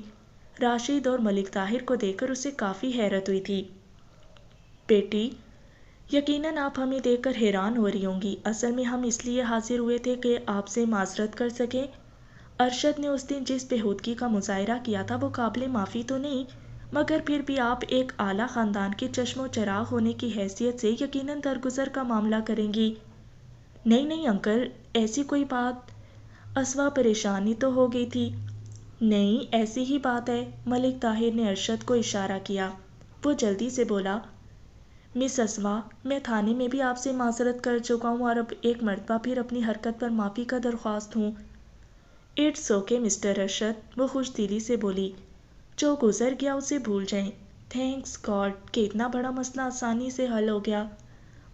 [SPEAKER 1] راشد اور ملک طاہر کو دیکھ کر اسے کافی حیرت ہوئی تھی۔ بیٹی، یقیناً آپ ہمیں دیکھ کر حیران ہو رہی ہوں گی، اصل میں ہم اس لیے حاضر ہوئے تھے کہ آپ سے معذرت کر سکیں۔ ارشد نے اس دن جس بےہودگی کا مظاہرہ کیا تھا وہ قابل معافی تو نہیں، مگر پھر بھی آپ ایک اعلیٰ خاندان کے چشم و چراغ ہونے کی حیثیت سے یقیناً درگزر کا معاملہ کریں گی۔ نہیں نہیں انکل، ایسی کوئی بات۔ اسوا پریشانی تو ہو گئی تھی۔ نہیں، ایسی ہی بات ہے۔ ملک طاہر نے ارشد کو اشارہ کیا۔ وہ جلدی سے بولا، مس اسوا، میں تھانے میں بھی آپ سے معذرت کر چکا ہوں اور اب ایک مرتبہ پھر اپنی حرکت پر معافی کا درخواست ہوں۔ اٹس اوکے مسٹر ارشد، وہ خوش دلی سے بولی، جو گزر گیا اسے بھول جائیں۔ تھینکس گاڈ کہ اتنا بڑا مسئلہ آسانی سے حل ہو گیا۔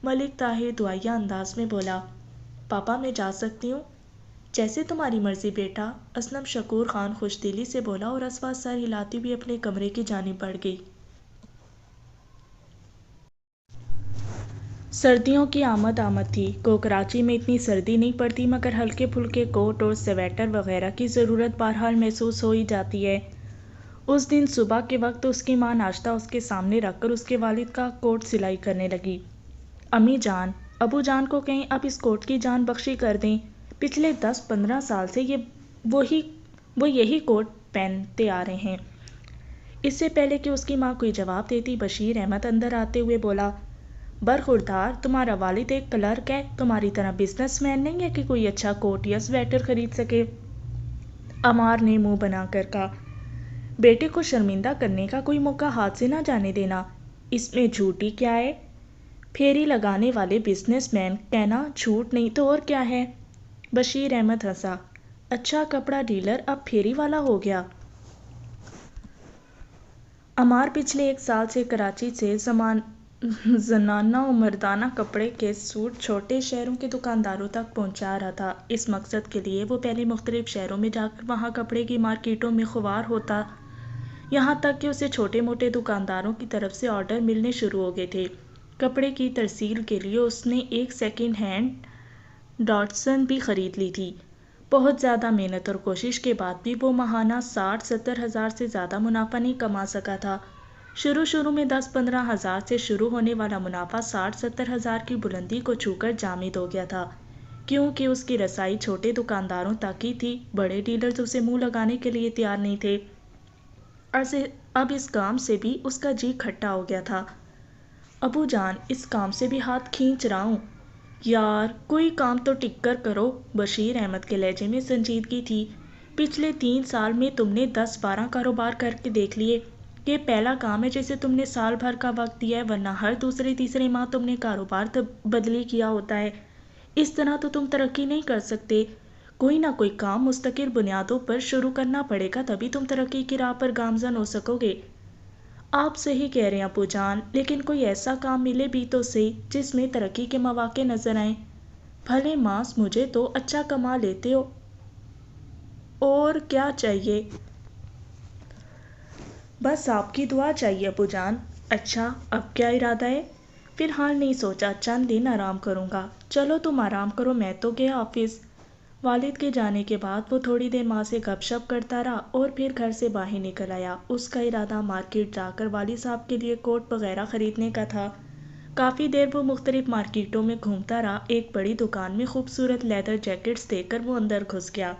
[SPEAKER 1] ملک طاہر دعائیہ انداز میں بولا، پاپا میں جا سکتی ہوں؟ جیسے تمہاری مرضی بیٹا، اسلم شکور خان خوش دلی سے بولا اور اسوا سر ہلاتی ہوئی اپنے کمرے کی جانب بڑھ گئی۔ سردیوں کی آمد تھی۔ کو کراچی میں اتنی سردی نہیں پڑتی مگر ہلکے پھلکے کوٹ اور سویٹر وغیرہ کی ضرورت بہرحال محسوس ہو ہی جاتی ہے۔ اس دن صبح کے وقت اس کی ماں ناشتہ اس کے سامنے رکھ کر اس کے والد کا کوٹ سلائی کرنے لگی۔ امی جان، ابو جان کو کہیں اب اس کوٹ کی جان بخشی کر دیں، پچھلے 10-15 سال سے وہ یہی کوٹ پہنتے آ رہے ہیں۔ اس سے پہلے کہ اس کی ماں کوئی جواب دیتی، بشیر احمد اندر آتے ہوئے بولا، برخوردار، تمہارا والد ایک کلرک ہے، تمہاری طرح بزنس مین نہیں ہے کہ کوئی اچھا کوٹ یا سویٹر خرید سکے۔ عمار نے منہ بنا کر کہا، بیٹے کو شرمندہ کرنے کا کوئی موقع ہاتھ سے نہ جانے دینا، اس میں جھوٹ ہی کیا ہے؟ پھیری لگانے والے بزنس مین کہنا جھوٹ نہیں تو اور کیا ہے؟ بشیر احمد ہنسا، اچھا کپڑا ڈیلر اب پھیری والا ہو گیا۔ عمار پچھلے 1 سال سے کراچی سے زنانہ و مردانہ کپڑے کے سوٹ چھوٹے شہروں کے دکانداروں تک پہنچا رہا تھا۔ اس مقصد کے لیے وہ پہلے مختلف شہروں میں جا کر وہاں کپڑے کی مارکیٹوں میں خوار ہوتا، یہاں تک کہ اسے چھوٹے موٹے دکانداروں کی طرف سے آرڈر ملنے شروع ہو گئے تھے۔ کپڑے کی ترسیل کے لیے اس نے ایک سیکنڈ ہینڈ ڈاٹسن بھی خرید لی تھی۔ بہت زیادہ محنت اور کوشش کے بعد بھی وہ ماہانہ 60-70 ہزار سے زیادہ منافع نہیں کما سکا تھا۔ شروع میں 10-15 ہزار سے شروع ہونے والا منافع 60-70 ہزار کی بلندی کو چھو کر جامد ہو گیا تھا، کیونکہ اس کی رسائی چھوٹے دکانداروں تک ہی تھی، بڑے ڈیلرز اسے منہ لگانے کے لیے تیار نہیں تھے۔ اب اس کام سے بھی اس کا جی کھٹا ہو گیا تھا۔ ابو جان، اس کام سے بھی ہاتھ کھینچ رہا ہوں۔ یار، کوئی کام تو ٹک کر کرو۔ بشیر احمد کے لہجے میں سنجیدگی تھی۔ پچھلے 3 سال میں تم نے 10-12 کاروبار کر کے دیکھ لیے۔ یہ پہلا کام ہے جسے تم نے سال بھر کا وقت دیا ہے، ورنہ ہر دوسرے-تیسرے ماہ تم نے کاروبار بدلی کیا ہوتا ہے۔ اس طرح تو تم ترقی نہیں کر سکتے۔ کوئی نہ کوئی کام مستقل بنیادوں پر شروع کرنا پڑے گا، تبھی تم ترقی کی راہ پر گامزن ہو سکو گے۔ آپ صحیح کہہ رہے ہیں ابو جان، لیکن کوئی ایسا کام ملے بھی تو صحیح جس میں ترقی کے مواقع نظر آئیں۔ بھلے ماس، مجھے تو اچھا کما لیتے ہو، اور کیا چاہیے؟ بس آپ کی دعا چاہیے ابو جان۔ اچھا، اب کیا ارادہ ہے؟ فی الحال نہیں سوچا، چند دن آرام کروں گا۔ چلو تم آرام کرو، میں تو گیا آفس۔ والد کے جانے کے بعد وہ تھوڑی دیر ماں سے گپ شپ کرتا رہا اور پھر گھر سے باہر نکل آیا۔ اس کا ارادہ مارکیٹ جا کر والد صاحب کے لیے کوٹ وغیرہ خریدنے کا تھا۔ کافی دیر وہ مختلف مارکیٹوں میں گھومتا رہا۔ ایک بڑی دکان میں خوبصورت لیدر جیکٹس دیکھ کر وہ اندر گھس گیا۔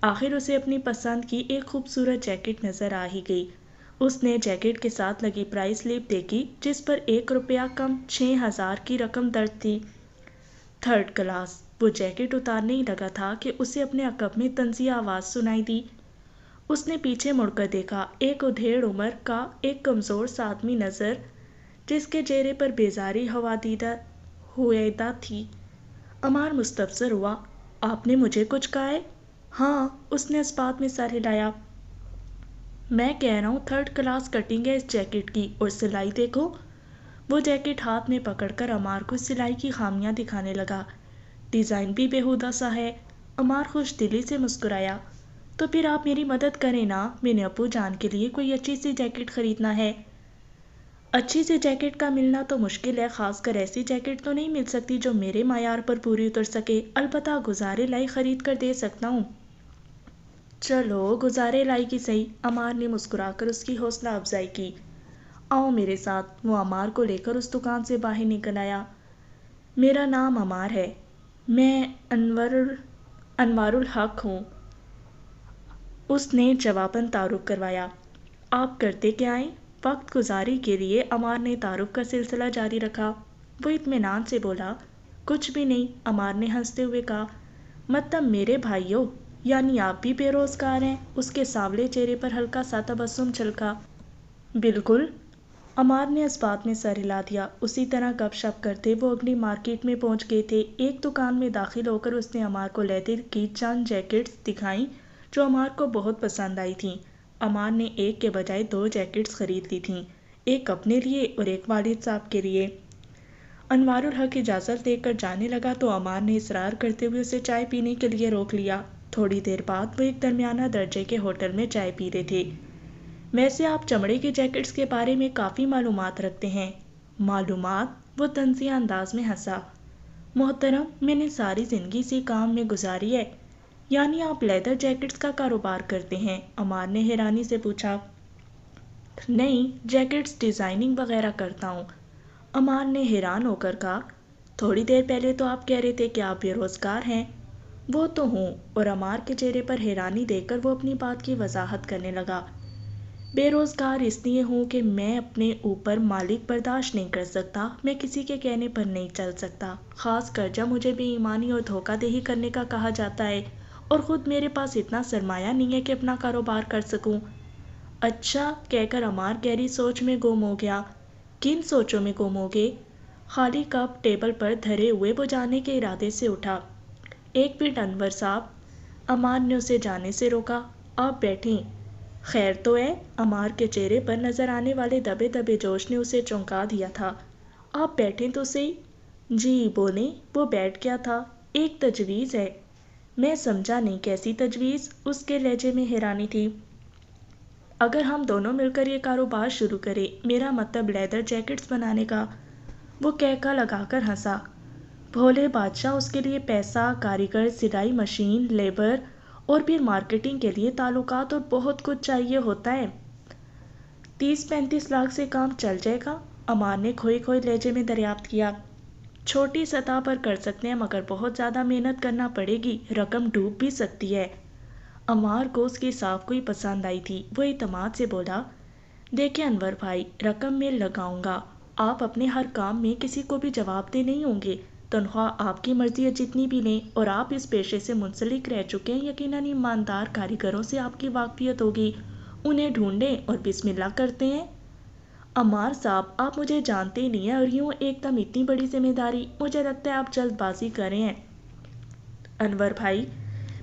[SPEAKER 1] آخر اسے اپنی پسند کی ایک خوبصورت جیکٹ نظر آ ہی گئی۔ اس نے جیکٹ کے ساتھ لگی پرائس سلپ دیکھی جس پر 1 روپیہ کم 6,000 کی رقم درج تھی۔ 3rd class. وہ جیکٹ اتارنے ہی لگا تھا کہ اسے اپنے عقب میں طنزیہ آواز سنائی دی۔ اس نے پیچھے مڑ کر دیکھا۔ ایک ادھیڑ عمر کا ایک کمزور سا آدمی نظر، جس کے چہرے پر بیزاری ہویدہ تھی۔ عمار مستفسر ہوا، آپ نے مجھے کچھ کہا ہے؟ ہاں، اس نے اس بات میں سر ہلایا۔ میں کہہ رہا ہوں 3rd کلاس کٹنگ ہے اس جیکٹ کی، اور سلائی دیکھو۔ وہ جیکٹ ہاتھ میں پکڑ کر عمار کو سلائی کی خامیاں دکھانے لگا۔ ڈیزائن بھی بیہودہ سا ہے۔ عمار خوش دلی سے مسکرایا، تو پھر آپ میری مدد کریں نا، میں نے ابو جان کے لیے کوئی اچھی سی جیکٹ خریدنا ہے۔ اچھی سی جیکٹ کا ملنا تو مشکل ہے، خاص کر ایسی جیکٹ تو نہیں مل سکتی جو میرے معیار پر پوری اتر سکے، البتہ گزارے لائی خرید کر دے سکتا ہوں۔ چلو گزارے لائی کی صحیح، عمار نے مسکرا کر اس کی حوصلہ افزائی کی۔ آؤ میرے ساتھ۔ وہ عمار کو لے کر اس دکان سے باہر نکل آیا۔ میرا نام عمار ہے، میں انوار الحق ہوں۔ اس نے جواباً تعارف کروایا۔ آپ کرتے کیا ہیں؟ وقت گزاری کے لیے عمار نے تعارف کا سلسلہ جاری رکھا۔ وہ اطمینان سے بولا، کچھ بھی نہیں۔ عمار نے ہنستے ہوئے کہا، مطلب میرے بھائیو، یعنی آپ بھی بے روزگار ہیں؟ اس کے سانولے چہرے پر ہلکا سا تبسم چھلکا۔ بالکل، عمار نے اس بات میں سر ہلا دیا۔ اسی طرح گپ شپ کرتے وہ اگلی مارکیٹ میں پہنچ گئے تھے۔ ایک دکان میں داخل ہو کر اس نے عمار کو لیدر کی چند جیکٹس دکھائیں جو عمار کو بہت پسند آئی تھیں۔ عمار نے ایک کے بجائے 2 جیکٹس خرید لی تھیں، ایک اپنے لیے اور ایک والد صاحب کے لیے۔ انوار الحق اجازت دے کر جانے لگا تو عمار نے اصرار کرتے ہوئے اسے چائے پینے کے لیے روک لیا۔ تھوڑی دیر بعد وہ ایک درمیانہ درجے کے ہوٹل میں چائے پی رہے تھے۔ ویسے آپ چمڑے کے جیکٹس کے بارے میں کافی معلومات رکھتے ہیں۔ معلومات؟ وہ طنزیہ انداز میں ہنسا۔ محترم، میں نے ساری زندگی اسی کام میں گزاری ہے۔ یعنی آپ لیدر جیکٹس کا کاروبار کرتے ہیں؟ عمار نے حیرانی سے پوچھا۔ نہیں، جیکٹس ڈیزائننگ وغیرہ کرتا ہوں۔ عمار نے حیران ہو کر کہا، تھوڑی دیر پہلے تو آپ کہہ رہے تھے کہ آپ بے روزگار ہیں۔ وہ تو ہوں، اور عمار کے چہرے پر حیرانی دیکھ کر وہ اپنی بات کی وضاحت کرنے لگا۔ بے روزگار اس لیے ہوں کہ میں اپنے اوپر مالک برداشت نہیں کر سکتا، میں کسی کے کہنے پر نہیں چل سکتا، خاص کر جب مجھے بے ایمانی اور دھوکہ دہی کرنے کا کہا جاتا ہے، اور خود میرے پاس اتنا سرمایہ نہیں ہے کہ اپنا کاروبار کر سکوں۔ اچھا، کہہ کر عمار گہری سوچ میں گم ہو گیا۔ کن سوچوں میں گم ہو گئے؟ خالی کپ ٹیبل پر دھرے ہوئے وہ جانے کے ارادے سے اٹھا۔ ایک منٹ انور صاحب، عمار نے اسے جانے سے روکا، آپ بیٹھیں۔ خیر تو ہے؟ عمار کے چہرے پر نظر آنے والے دبے دبے جوش نے اسے چونکا دیا تھا۔ آپ بیٹھیں تو صحیح۔ جی بولیں۔ وہ بیٹھ گیا تھا۔ ایک تجویز ہے۔ میں سمجھا نہیں، کیسی تجویز؟ اس کے لہجے میں حیرانی تھی۔ اگر ہم دونوں مل کر یہ کاروبار شروع کریں، میرا مطلب لیدر جیکٹس بنانے کا۔ وہ کہکا لگا کر ہنسا۔ بھولے بادشاہ، اس کے لیے پیسہ، کاریگر، سلائی مشین، لیبر اور پھر مارکیٹنگ کے لیے تعلقات اور بہت کچھ چاہیے ہوتا ہے۔ 30-35 لاکھ سے کام چل جائے گا؟ عمار نے کھوئے کھوئے لہجے میں دریافت کیا۔ چھوٹی سطح پر کر سکتے ہیں، مگر بہت زیادہ محنت کرنا پڑے گی، رقم ڈوب بھی سکتی ہے۔ عمار کو اس کی صاف کوئی پسند آئی تھی۔ وہ اعتماد سے بولا، دیکھیں انور بھائی، رقم میں لگاؤں گا، آپ اپنے ہر کام میں کسی کو بھی جواب دہ نہیں ہوں گے، تنخواہ آپ کی مرضی ہے جتنی بھی لیں، اور آپ اس پیشے سے منسلک رہ چکے ہیں، یقیناً ایماندار کاریگروں سے آپ کی واقفیت ہوگی، انہیں ڈھونڈیں اور بسم اللہ کرتے ہیں۔ عمار صاحب، آپ مجھے جانتے ہی نہیں ہیں، اور یوں ایک دم اتنی بڑی ذمہ داری، مجھے لگتا ہے آپ جلد بازی کر رہے ہیں۔ انور بھائی،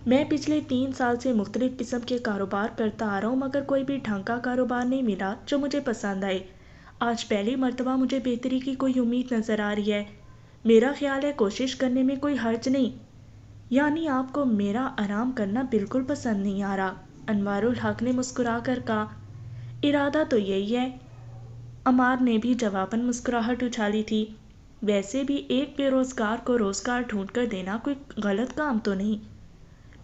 [SPEAKER 1] میں پچھلے 3 سال سے مختلف قسم کے کاروبار کرتا آ رہا ہوں، مگر کوئی بھی ڈھنگ کا کاروبار نہیں ملا جو مجھے پسند آئے۔ آج پہلی مرتبہ مجھے بہتری کی کوئی امید نظر آ رہی ہے۔ میرا خیال ہے کوشش کرنے میں کوئی حرج نہیں۔ یعنی آپ کو میرا آرام کرنا بالکل پسند نہیں آ رہا؟ انوار الحق نے مسکرا کر کہا، ارادہ تو یہی ہے۔ عمار نے بھی جواباً مسکراہٹ اچھالی تھی۔ ویسے بھی ایک بے روزگار کو روزگار ڈھونڈ کر دینا کوئی غلط کام تو نہیں۔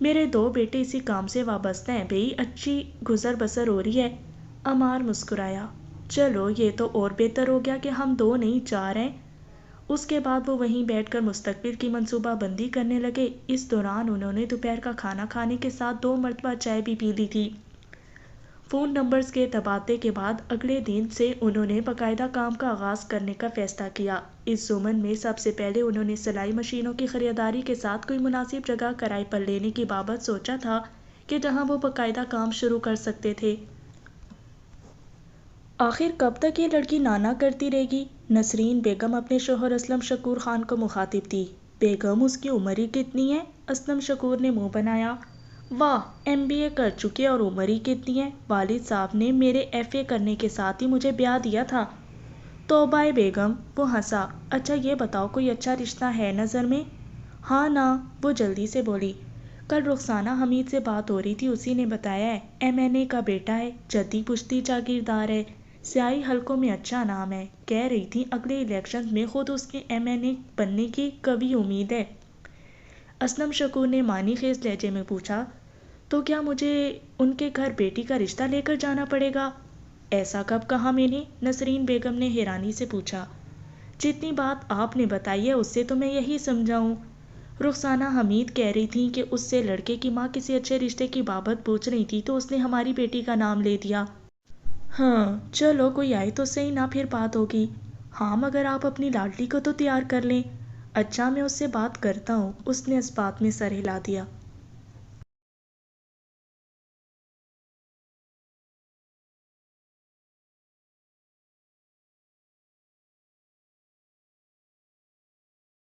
[SPEAKER 1] میرے 2 بیٹے اسی کام سے وابستہ ہیں بھئی، اچھی گزر بسر ہو رہی ہے۔ عمار مسکرایا، چلو یہ تو اور بہتر ہو گیا کہ ہم 2 نہیں 4 ہیں۔ اس کے بعد وہ وہیں بیٹھ کر مستقبل کی منصوبہ بندی کرنے لگے۔ اس دوران انہوں نے دوپہر کا کھانا کھانے کے ساتھ 2 مرتبہ چائے بھی پی لی تھی۔ فون نمبرز کے تبادلے کے بعد اگلے دن سے انہوں نے باقاعدہ کام کا آغاز کرنے کا فیصلہ کیا۔ اس ضمن میں سب سے پہلے انہوں نے سلائی مشینوں کی خریداری کے ساتھ کوئی مناسب جگہ کرائے پر لینے کی بابت سوچا تھا کہ جہاں وہ باقاعدہ کام شروع کر سکتے تھے۔ آخر کب تک یہ لڑکی نانا کرتی رہے گی؟ نسرین بیگم اپنے شوہر اسلم شکور خان کو مخاطب تھی۔ بیگم، اس کی عمر ہی کتنی ہے؟ اسلم شکور نے منہ بنایا۔ واہ، MBA کر چکے اور عمر ہی کتنی ہے؟ والد صاحب نے میرے FA کرنے کے ساتھ ہی مجھے بیاہ دیا تھا۔ توبہ بیگم، وہ ہنسا۔ اچھا یہ بتاؤ، کوئی اچھا رشتہ ہے نظر میں؟ ہاں نا، وہ جلدی سے بولی۔ کل رخسانہ حمید سے بات ہو رہی تھی، اسی نے بتایا ہے، MNA کا بیٹا ہے، جدی پشتی جاگیردار ہے، سیاسی حلقوں میں اچھا نام ہے، کہہ رہی تھی اگلے الیکشن میں خود اس کے MNA بننے کی قوی امید ہے۔ اسلم شکور نے معنی خیز لہجے میں پوچھا، تو کیا مجھے ان کے گھر بیٹی کا رشتہ لے کر جانا پڑے گا؟ ایسا کب کہا میں نے؟ نسرین بیگم نے حیرانی سے پوچھا۔ جتنی بات آپ نے بتائی ہے اس سے تو میں یہی سمجھا ہوں۔ رخسانہ حمید کہہ رہی تھیں کہ اس سے لڑکے کی ماں کسی اچھے رشتے کی بابت پوچھ رہی تھی تو اس نے ہماری بیٹی کا نام لے دیا۔ ہاں چلو کوئی آئے تو صحیح نہ، پھر بات ہوگی۔ ہاں مگر آپ اپنی لاڈلی کو تو تیار کر لیں۔ اچھا میں اس سے بات کرتا ہوں، اس نے اس بات میں سر ہلا دیا۔